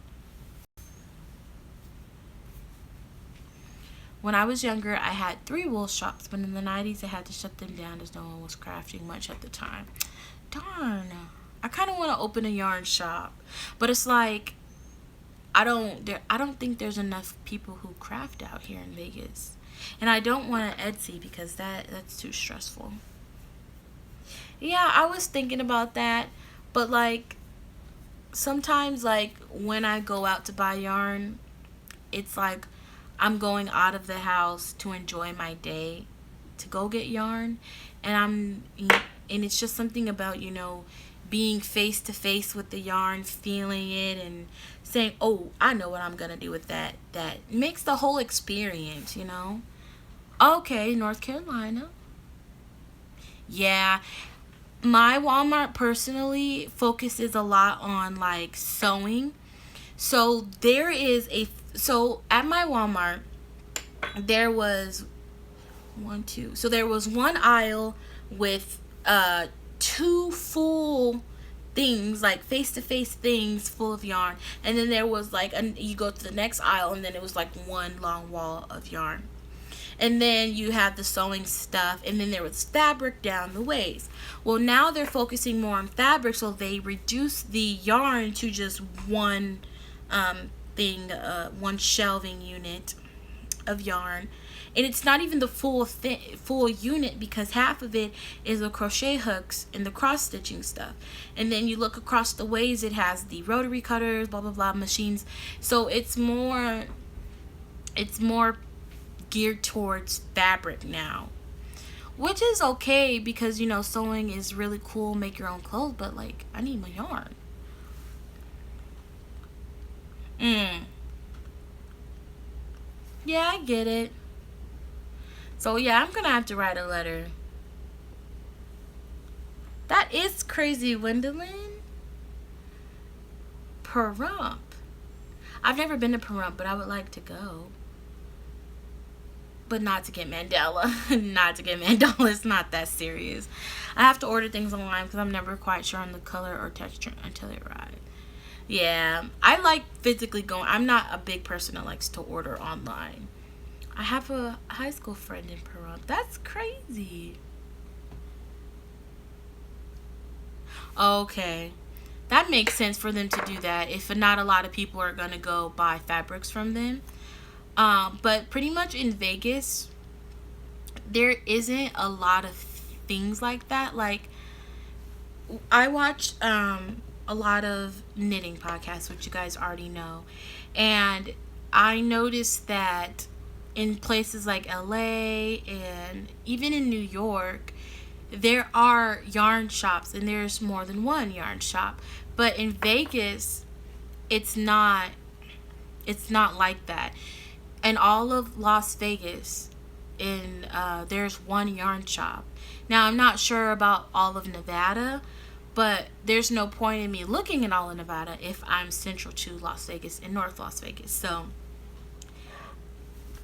When I was younger, I had 3 wool shops, but in the 90s, I had to shut them down as no one was crafting much at the time. Darn. I kind of want to open a yarn shop, but it's like I don't think there's enough people who craft out here in Vegas, and I don't want to Etsy because that's too stressful. Yeah, I was thinking about that, but like sometimes like when I go out to buy yarn, it's like I'm going out of the house to enjoy my day to go get yarn, and it's just something about, being face to face with the yarn, feeling it and saying, "Oh, I know what I'm going to do with that." That makes the whole experience. Okay, North Carolina. Yeah, my Walmart personally focuses a lot on like sewing. So at my Walmart there was there was one aisle with 2 full things, like face to face things full of yarn, and then there was like you go to the next aisle and then it was like one long wall of yarn. And then you have the sewing stuff, and then there was fabric down the ways. Well, now they're focusing more on fabric, so they reduce the yarn to just one one shelving unit of yarn. And it's not even the full unit, because half of it is the crochet hooks and the cross stitching stuff. And then you look across the ways, it has the rotary cutters, blah blah blah machines. So it's more geared towards fabric now, which is okay because sewing is really cool, make your own clothes, but like I need my yarn. Yeah, I get it. So yeah, I'm gonna have to write a letter. That is crazy, Gwendolyn. Pahrump. I've never been to Pahrump, but I would like to go. But not to get Mandela. Not to get Mandela. It's not that serious. I have to order things online because I'm never quite sure on the color or texture until they arrive. Yeah, I like physically going. I'm not a big person that likes to order online. I have a high school friend in Peru. That's crazy. Okay. That makes sense for them to do that if not a lot of people are going to go buy fabrics from them. But pretty much in Vegas, there isn't a lot of things like that. Like, I watch a lot of knitting podcasts, which you guys already know. And I noticed that in places like LA and even in New York, there are yarn shops, and there's more than one yarn shop. But in Vegas, it's not like that. In all of Las Vegas, there's one yarn shop. Now, I'm not sure about all of Nevada, but there's no point in me looking at all of Nevada if I'm central to Las Vegas and North Las Vegas. So,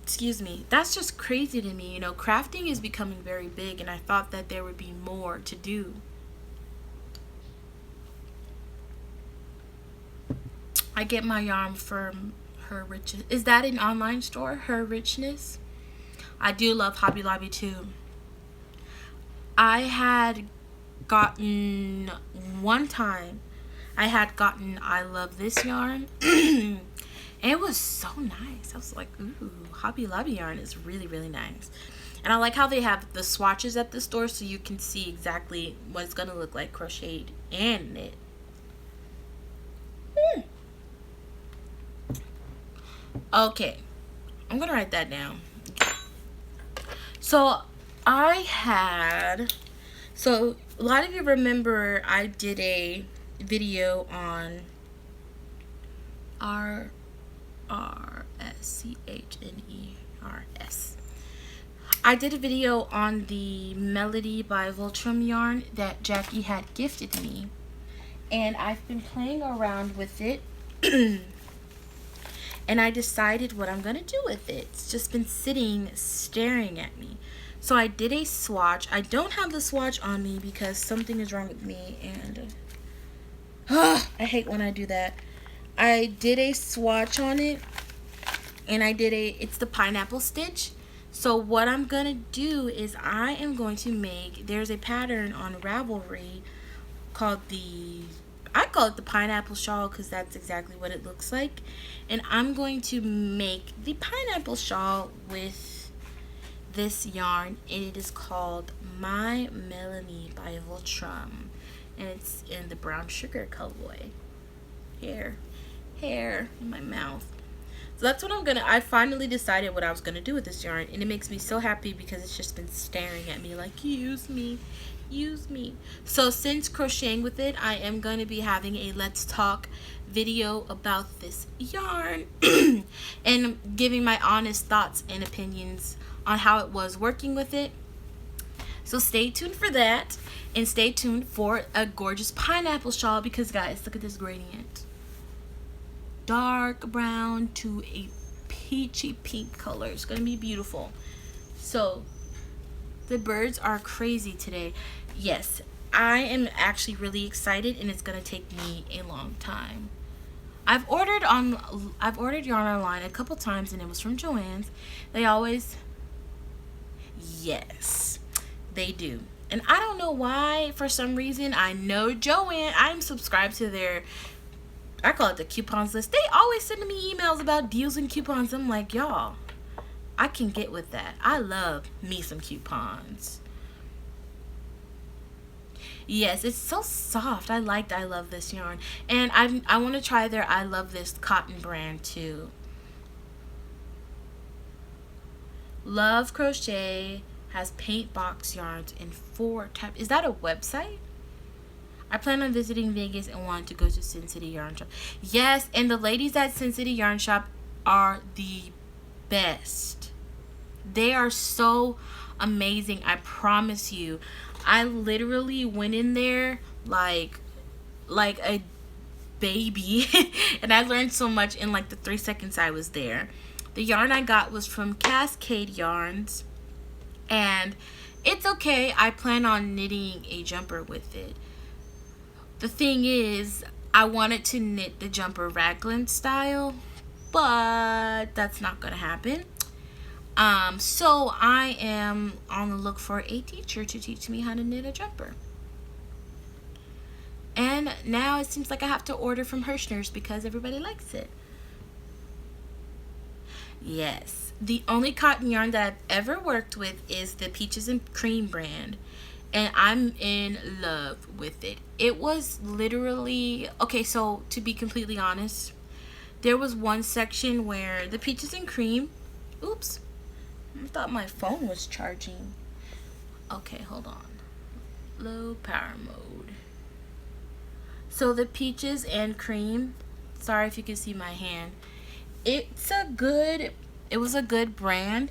excuse me, that's just crazy to me. Crafting is becoming very big, and I thought that there would be more to do. I get my yarn from Her Richness. Is that an online store? Her Richness? I do love Hobby Lobby too. I had gotten one time, I love this yarn. And it was so nice. I was like, ooh, Hobby Lobby yarn is really, really nice. And I like how they have the swatches at the store so you can see exactly what it's going to look like crocheted and knit. Okay, I'm going to write that down. So so a lot of you remember I did a video on RSCHNERS. I did a video on the Melody by Voltrum yarn that Jackie had gifted me, and I've been playing around with it and I decided what I'm gonna do with it. It's just been sitting staring at me. So I did a swatch. I don't have the swatch on me because something is wrong with me, and I hate when I do that. I did a swatch on it, and it's the pineapple stitch. So what I'm gonna do is I am going to there's a pattern on Ravelry called I call it the pineapple shawl because that's exactly what it looks like. And I'm going to make the pineapple shawl with this yarn. It is called My Melanie by Voltrum, and it's in the brown sugar colorway. Hair in my mouth. So that's what I finally decided what I was gonna do with this yarn, and it makes me so happy because it's just been staring at me like, use me. So since crocheting with it, I am going to be having a let's talk video about this yarn and giving my honest thoughts and opinions on how it was working with it. So stay tuned for that, and stay tuned for a gorgeous pineapple shawl because, guys, look at this gradient. Dark brown to a peachy pink color. It's going to be beautiful. So the birds are crazy today. Yes, I am actually really excited, and it's going to take me a long time. I've ordered yarn online a couple times, and it was from Joann's. Yes, they do. And I don't know why, for some reason. I know Joann, I'm subscribed to their, I call it the coupons list. They always send me emails about deals and coupons. I'm like, y'all, I can get with that. I love me some coupons. Yes, it's so soft. I love this yarn. And I want to try their I Love This cotton brand too. Love Crochet has paint box yarns in 4 types. Is that a website? I plan on visiting Vegas and want to go to Sin City Yarn Shop. Yes, and the ladies at Sin City Yarn Shop are the best. They are so amazing, I promise you. I literally went in there like a baby and I learned so much in like the 3 seconds I was there. The yarn I got was from Cascade Yarns, and it's okay. I plan on knitting a jumper with it. The thing is, I wanted to knit the jumper raglan style, but that's not gonna happen. So I am on the look for a teacher to teach me how to knit a jumper. And now it seems like I have to order from Hirschner's because everybody likes it. Yes, the only cotton yarn that I've ever worked with is the Peaches and Cream brand, and I'm in love with it. It was literally, okay, so to be completely honest, there was one section where the Peaches and Cream, oops, I thought my phone was charging. Okay, hold on. Low power mode. So the Peaches and Cream, sorry if you can see my hand. It was a good brand,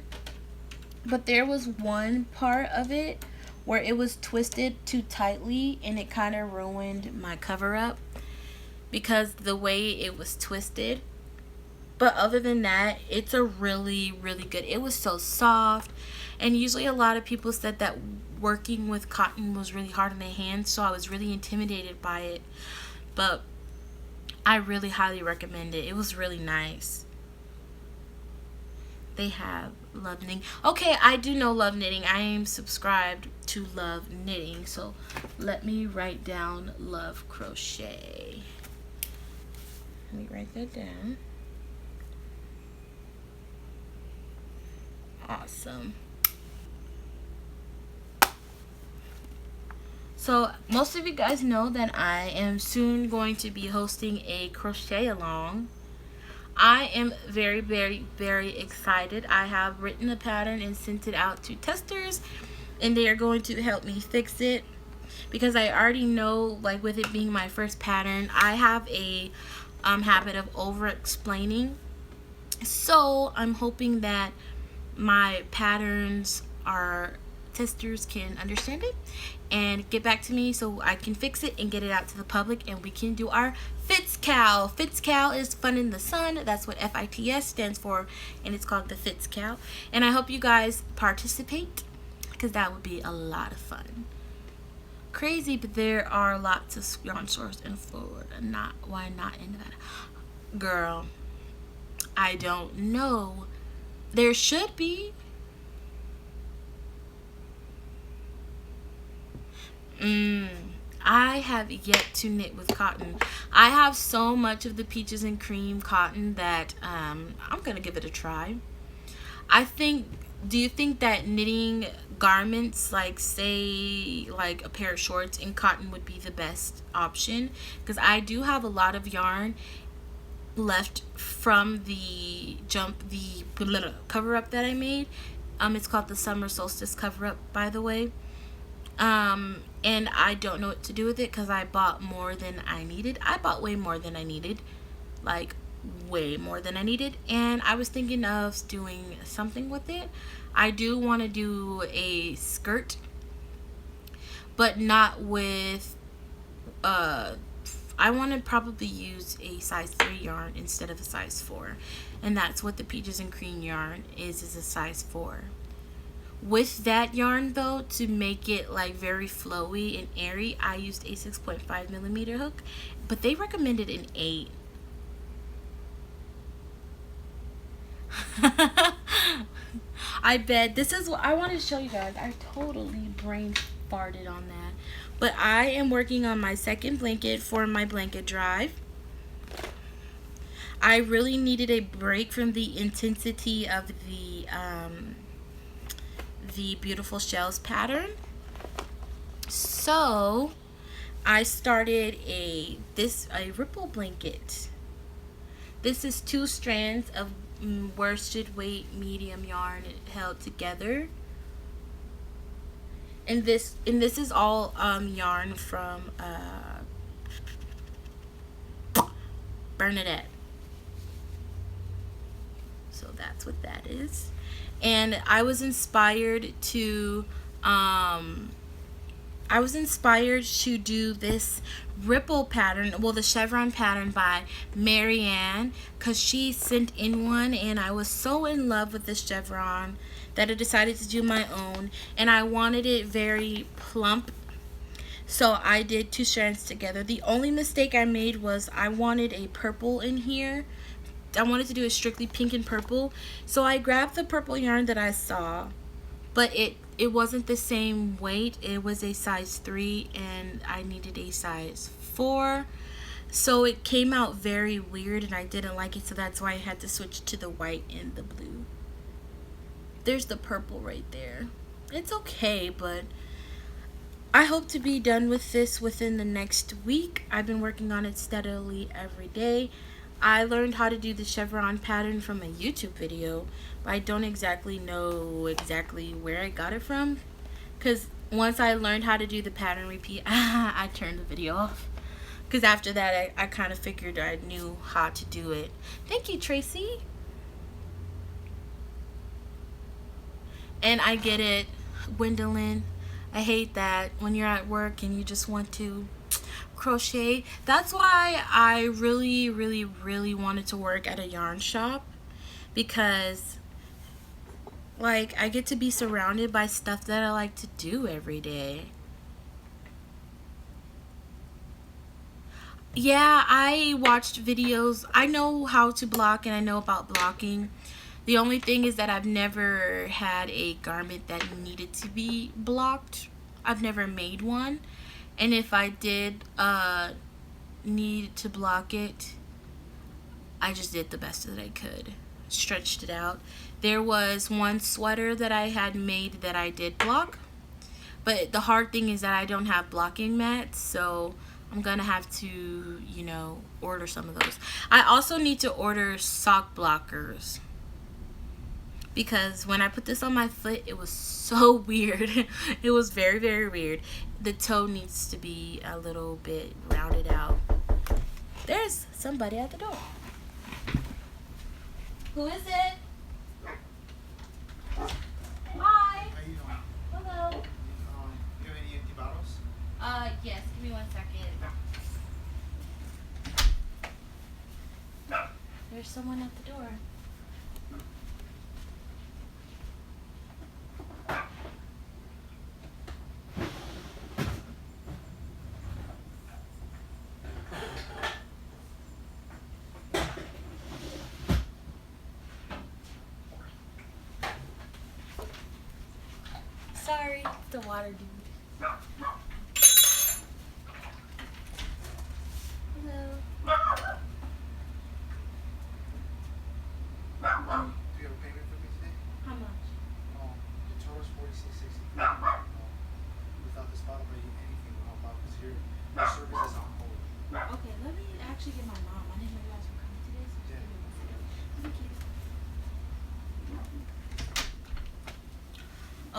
but there was one part of it where it was twisted too tightly and it kind of ruined my cover up because the way it was twisted. But other than that, it's a really, really good. It was so soft. And usually a lot of people said that working with cotton was really hard on their hands. So I was really intimidated by it. But I really highly recommend it. It was really nice. They have Love Knitting. Okay, I do know Love Knitting. I am subscribed to Love Knitting. So let me write down Love Crochet. Let me write that down. Awesome. So most of you guys know that I am soon going to be hosting a crochet along. I am very, very, very excited. I have written a pattern and sent it out to testers, and they are going to help me fix it because I already know, like with it being my first pattern, I have a habit of over explaining. So I'm hoping that my patterns are testers can understand it and get back to me so I can fix it and get it out to the public, and we can do our FITSCAL. FITSCAL is fun in the sun. That's what FITS stands for, and it's called the FITSCAL. And I hope you guys participate because that would be a lot of fun. Crazy, but there are lots of yarn stores in Florida. Why not in Nevada? Girl, I don't know. There should be. I have yet to knit with cotton. I have so much of the peaches and cream cotton that I'm gonna give it a try. I think, do you think that knitting garments, like say like a pair of shorts in cotton, would be the best option? Because I do have a lot of yarn left from the cover up that I made. It's called the summer solstice cover up, by the way. And I don't know what to do with it because I bought more than I needed. I bought way more than I needed, like way more than I needed, and I was thinking of doing something with it. I do want to do a skirt, but not with I want to probably use a size 3 yarn instead of a size 4, and that's what the peaches and cream yarn is a size 4. With that yarn though, to make it like very flowy and airy, I used a 6.5 millimeter hook, but they recommended an 8. I bet this is what I want to show you guys. I totally brain farted on that. But I am working on my second blanket for my blanket drive. I really needed a break from the intensity of the beautiful shells pattern. So I started a ripple blanket. This is 2 strands of worsted weight medium yarn held together, and this is all yarn from Bernadette. So that's what that is. And I was inspired to do this ripple pattern, well, the chevron pattern by Marianne, because she sent in one, and I was so in love with this chevron that I decided to do my own, and I wanted it very plump, so I did 2 strands together. The only mistake I made was I wanted a purple in here. I wanted to do a strictly pink and purple, so I grabbed the purple yarn that I saw, but it wasn't the same weight. It was a size 3 and I needed a size 4, so it came out very weird and I didn't like it, so that's why I had to switch to the white and the blue. There's the purple right there. It's okay, but I hope to be done with this within the next week. I've been working on it steadily every day. I learned how to do the chevron pattern from a YouTube video, but I don't exactly know where I got it from, because once I learned how to do the pattern repeat, I turned the video off, because after that I kind of figured I knew how to do it. Thank you, Tracy. And I get it, Gwendolyn. I hate that when you're at work and you just want to crochet. That's why I really, really, really wanted to work at a yarn shop, because like I get to be surrounded by stuff that I like to do every day. Yeah, I watched videos. I know how to block and I know about blocking. The only thing is that I've never had a garment that needed to be blocked. I've never made one. And if I did need to block it, I just did the best that I could. Stretched it out. There was one sweater that I had made that I did block, But the hard thing is that I don't have blocking mats, so I'm gonna have to, order some of those. I also need to order sock blockers because when I put this on my foot, it was so weird. It was very, very weird. The toe needs to be a little bit rounded out. There's somebody at the door. Who is it? Hi. How you doing? Hello. You have any empty bottles? Yes. Give me 1 second. There's someone at the door. Sorry, the water dude. Hello. Do you have a payment for me today? How much? The total is $46.60. Without this bottle, anything will help out because your service is on hold. Okay, let me actually get my mom. I didn't know you guys were coming today, so just give me 1 second. Thank you.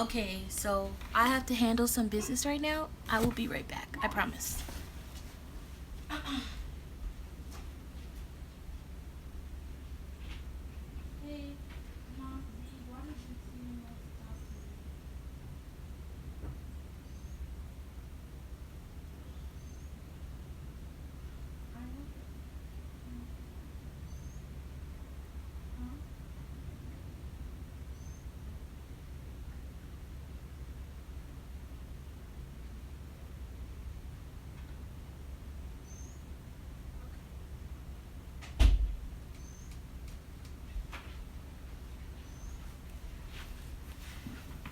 Okay, so I have to handle some business right now. I will be right back. I promise. Hey, Mom, why don't you see me wants to talk to you? I want to. Huh?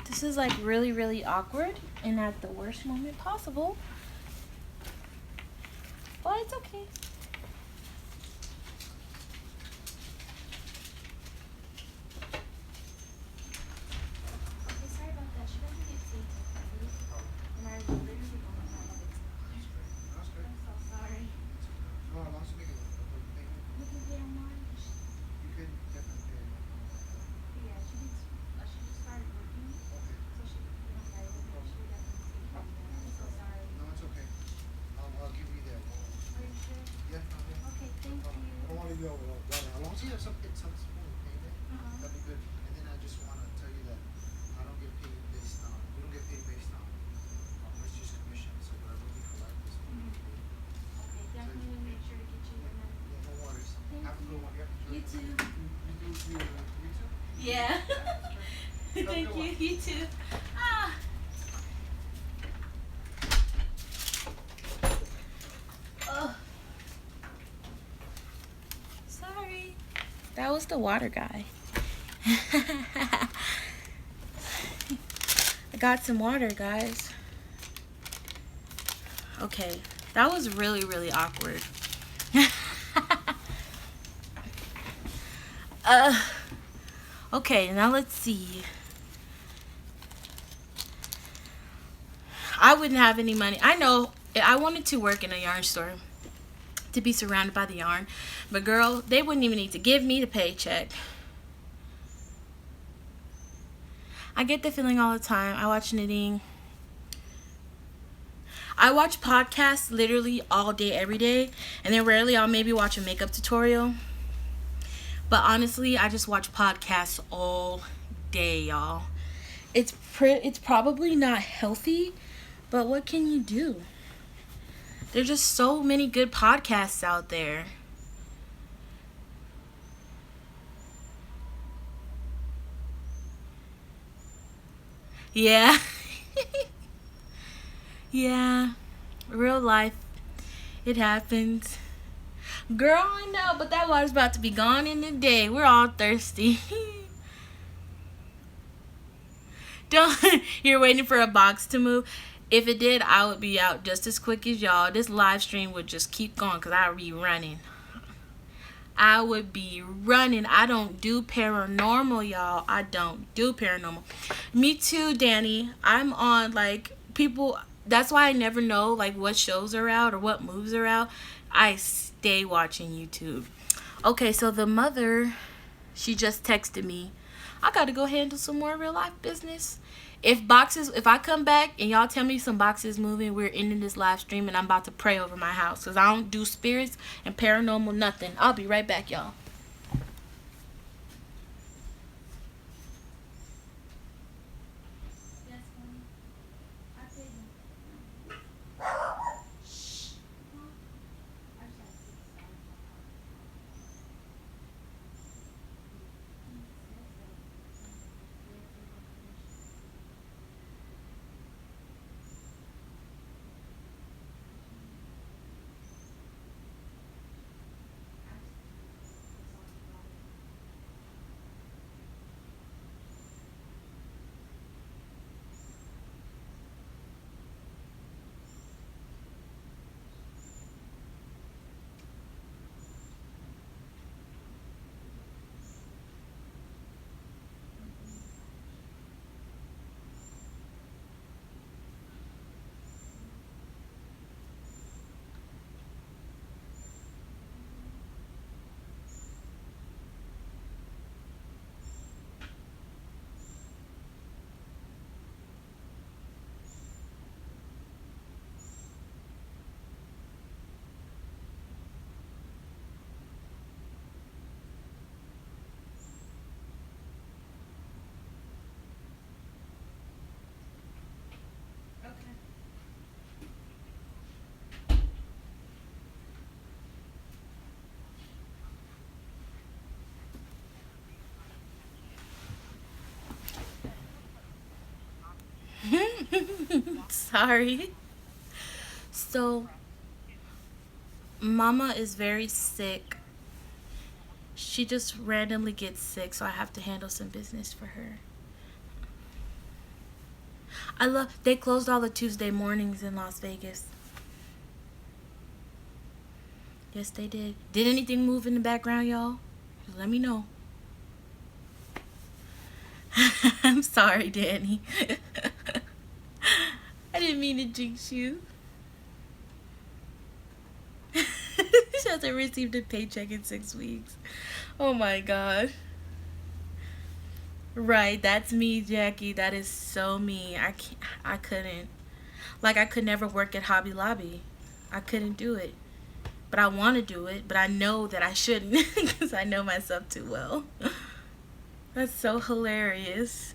This is like really, really awkward and at the worst moment possible. But it's okay. Okay, sorry about that. She doesn't get paid till Friday. And I literally don't have it. That's good. I'm so sorry. No, I'm also making a payment. You can pay online. You could definitely pay it. Yeah, she just started working. Okay. So she can pay on Friday. She would definitely take care of that. I'm so sorry. No, it's okay. I'll give you that. Are you sure? Yeah, okay. Okay, thank I you. don't want to go without that. As long as you have some form of payment, that'd be good. And then I just want to tell you that I don't get paid based on, we don't get paid based on, it's just commission. So whatever we collect is what we get paid. Okay, definitely make sure to get you your money. Yeah, no worries. Thank Have a good you. one. Yeah, You enjoy. too. You too? Yeah. Thank you. You too. Ah. Oh. Sorry. That was the water guy. I got some water, guys. Okay. That was really, really awkward. Okay, now let's see. I wouldn't have any money. I know I wanted to work in a yarn store to be surrounded by the yarn, but girl, they wouldn't even need to give me the paycheck. I get the feeling all the time. I watch knitting. I watch podcasts literally all day, every day, and then rarely I'll maybe watch a makeup tutorial. But honestly, I just watch podcasts all day, y'all. It's probably not healthy, but what can you do? There's just so many good podcasts out there. Yeah. Yeah. Real life. It happens. Girl, I know, but that water's about to be gone in a day. We're all thirsty. Don't. You're waiting for a box to move. If it did, I would be out just as quick as y'all. This live stream would just keep going because I would be running. I would be running. I don't do paranormal, y'all. I don't do paranormal. Me too, Danny. I'm on like people, that's why I never know like what shows are out or what moves are out. I stay watching YouTube. Okay, so the mother, she just texted me. I got to go handle some more real life business. If I come back and y'all tell me some boxes moving, we're ending this live stream and I'm about to pray over my house because I don't do spirits and paranormal nothing. I'll be right back, y'all. Sorry. So, Mama is very sick. She just randomly gets sick, so I have to handle some business for her. They closed all the Tuesday mornings in Las Vegas. Yes, they did. Did anything move in the background, y'all? Just let me know. I'm sorry, Danny. I didn't mean to jinx you. She hasn't received a paycheck in 6 weeks. Oh my god. Right, that's me, Jackie. That is so me. I couldn't. Like I could never work at Hobby Lobby. I couldn't do it. But I want to do it, but I know that I shouldn't because I know myself too well. That's so hilarious.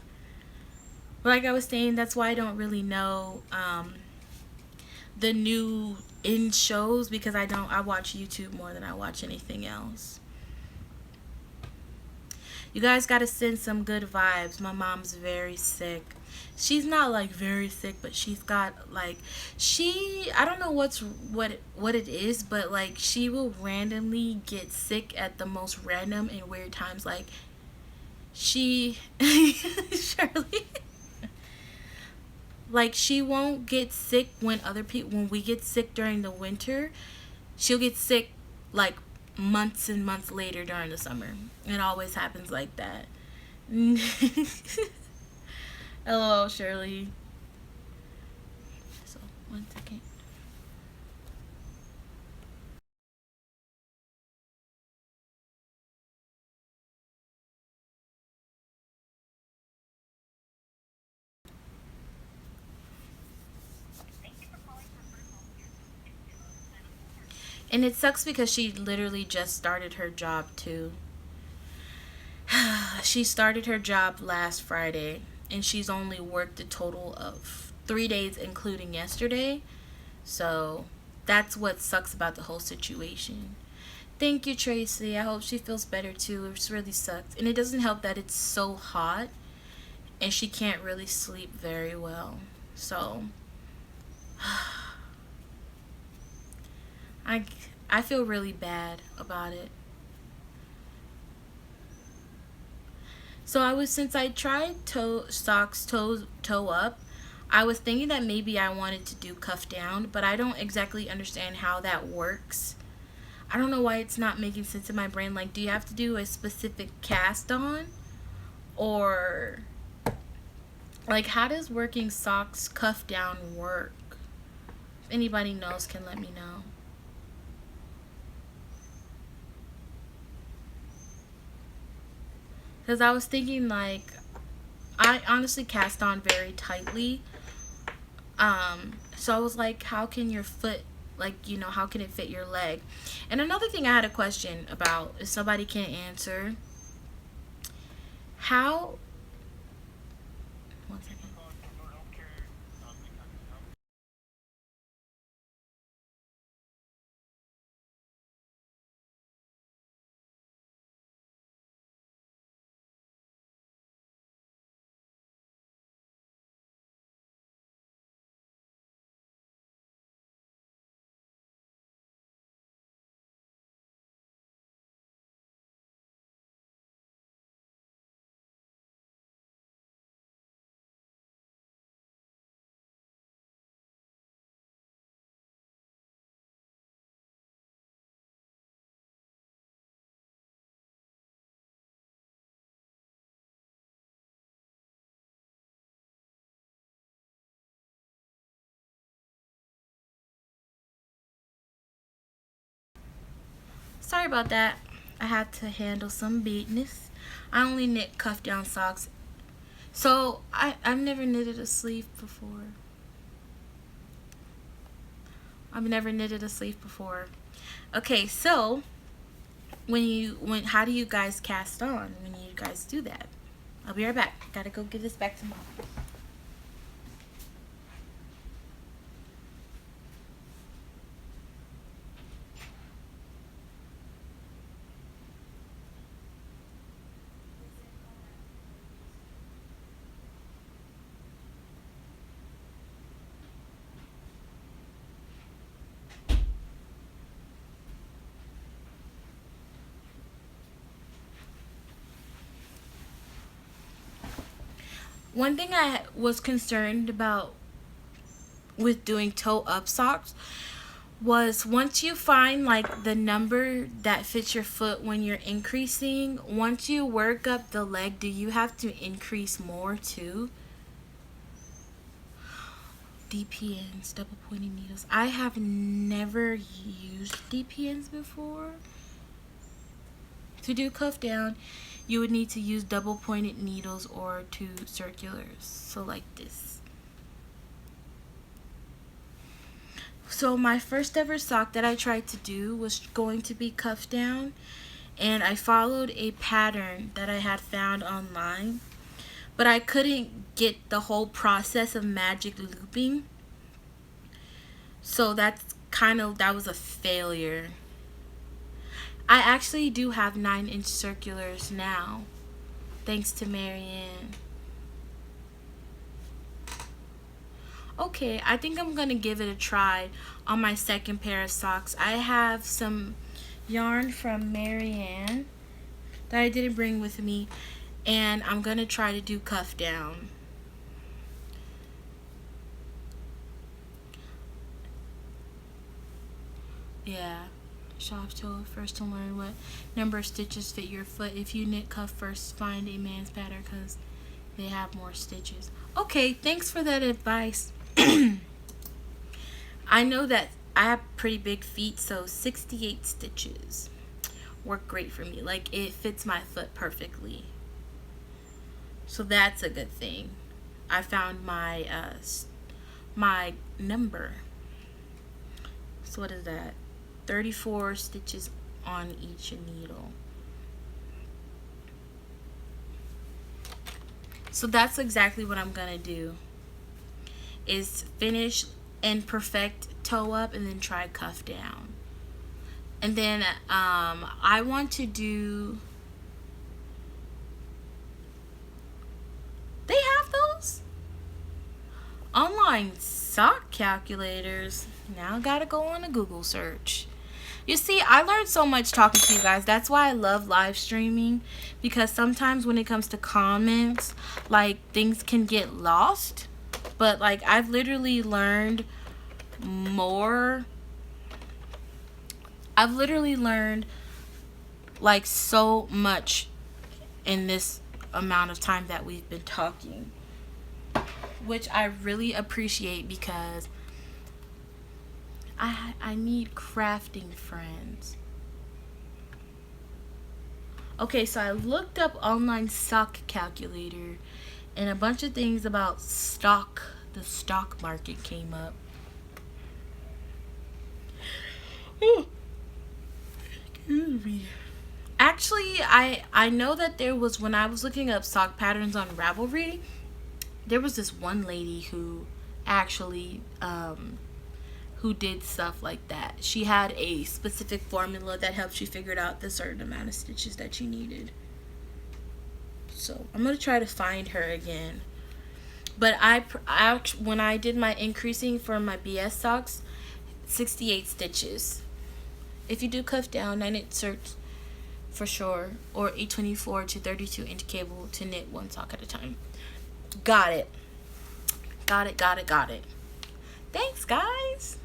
Like I was saying, that's why I don't really know the new in shows because I watch YouTube more than I watch anything else. You guys got to send some good vibes. My mom's very sick. She's not like very sick, but she's got like I don't know what it is, but like she will randomly get sick at the most random and weird times. Like she Shirley, like she won't get sick when we get sick during the winter. She'll get sick like months and months later during the summer. It always happens like that. Hello, Shirley. So, 1 second. And it sucks because she literally just started her job too. She started her job last Friday and she's only worked a total of 3 days, including yesterday. So that's what sucks about the whole situation. Thank you, Tracy. I hope she feels better too. It really sucks. And it doesn't help that it's so hot and she can't really sleep very well. So I I feel really bad about it. So since I tried toe up, I was thinking that maybe I wanted to do cuff down, but I don't exactly understand how that works. I don't know why it's not making sense in my brain. Like, do you have to do a specific cast on? Or Like, how does working socks cuff down work? If anybody knows, can let me know. Because I was thinking, like, I honestly cast on very tightly. So I was like, how can your foot, like, how can it fit your leg? And another thing I had a question about, if somebody can't answer, how, one second. Sorry about that. I had to handle some business. I only knit cuff down socks. So I've never knitted a sleeve before. I've never knitted a sleeve before. Okay, so when how do you guys cast on when you guys do that? I'll be right back. Gotta go give this back to mom. One thing I was concerned about with doing toe up socks was, once you find like the number that fits your foot when you're increasing, once you work up the leg, do you have to increase more too? DPNs, double pointed needles. I have never used DPNs before. To do cuff down, you would need to use double pointed needles or two circulars. So like this. So my first ever sock that I tried to do was going to be cuff down, and I followed a pattern that I had found online, but I couldn't get the whole process of magic looping. So that was a failure. I actually do have 9-inch circulars now, thanks to Marianne. Okay, I think I'm gonna give it a try on my second pair of socks. I have some yarn from Marianne that I didn't bring with me, and I'm gonna try to do cuff down. Yeah. Shop toe first to learn what number of stitches fit your foot. If you knit cuff first, find a man's pattern because they have more stitches. Okay, thanks for that advice. I know that I have pretty big feet, so 68 stitches work great for me. Like, it fits my foot perfectly. So that's a good thing. I found my number. So what is that? 34 stitches on each needle. So that's exactly what I'm gonna do, is finish and perfect toe up and then try cuff down. And then I want to do, they have those online sock calculators. Now I gotta go on a Google search. You see, I learned so much talking to you guys. That's why I love live streaming, because sometimes when it comes to comments, like, things can get lost. But like, I've literally learned more. I've literally learned like so much in this amount of time that we've been talking. which I really appreciate because I need crafting friends. Okay, so I looked up online stock calculator and a bunch of things about the stock market came up. Excuse me. Actually, I know that there was, when I was looking up stock patterns on Ravelry, there was this one lady who actually who did stuff like that. She had a specific formula that helped you figure out the certain amount of stitches that you needed. So I'm gonna try to find her again. But when I did my increasing for my BS socks, 68 stitches. If you do cuff down, 9 inserts for sure, or 824 to 32 inch cable to knit one sock at a time. Got it. Got it. Thanks, guys.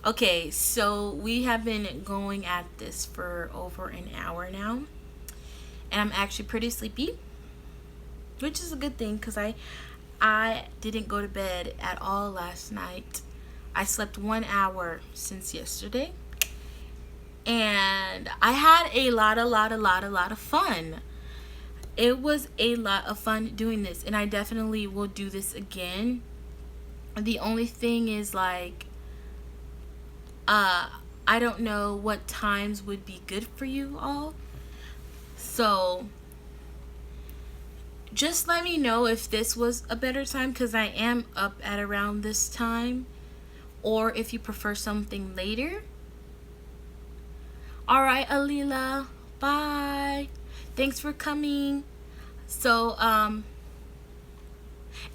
Okay, so we have been going at this for over an hour now, and I'm actually pretty sleepy, which is a good thing because I didn't go to bed at all last night. I slept 1 hour since yesterday, and I had a lot of fun. It was a lot of fun doing this, and I definitely will do this again. The only thing is, like, I don't know what times would be good for you all. So just let me know if this was a better time, because I am up at around this time, or if you prefer something later. Alright, Alila, bye. Thanks for coming. So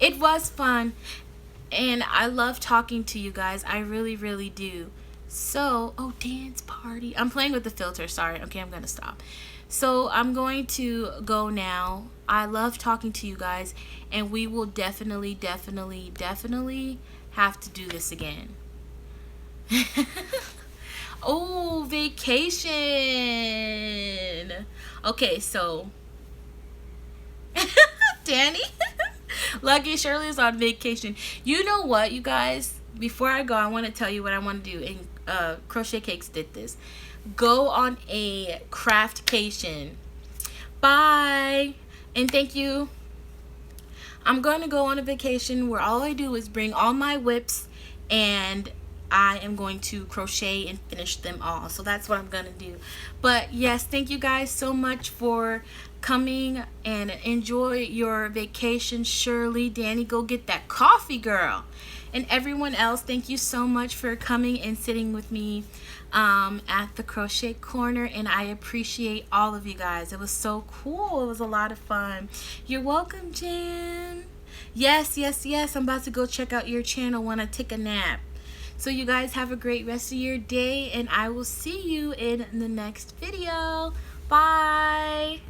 it was fun, and I love talking to you guys. I really do. So, oh, dance party. I'm playing with the filter, sorry. Okay, I'm gonna stop. So I'm going to go now. I love talking to you guys, and we will definitely have to do this again. Oh, vacation. Okay, so Danny, Lucky Shirley is on vacation. You know what, you guys? Before I go, I want to tell you what I want to do. And Crochet Cakes did this. Go on a craftcation. Bye, and thank you. I'm going to go on a vacation where all I do is bring all my whips, and I am going to crochet and finish them all. So that's what I'm going to do. But yes, thank you guys so much for coming, and enjoy your vacation. Shirley, Danny, go get that coffee, girl. And everyone else, thank you so much for coming and sitting with me at the Crochet Corner, and I appreciate all of you guys. It was so cool. It was a lot of fun. You're welcome, Jan. Yes, I'm about to go check out your channel when I take a nap. So you guys have a great rest of your day, and I will see you in the next video. Bye.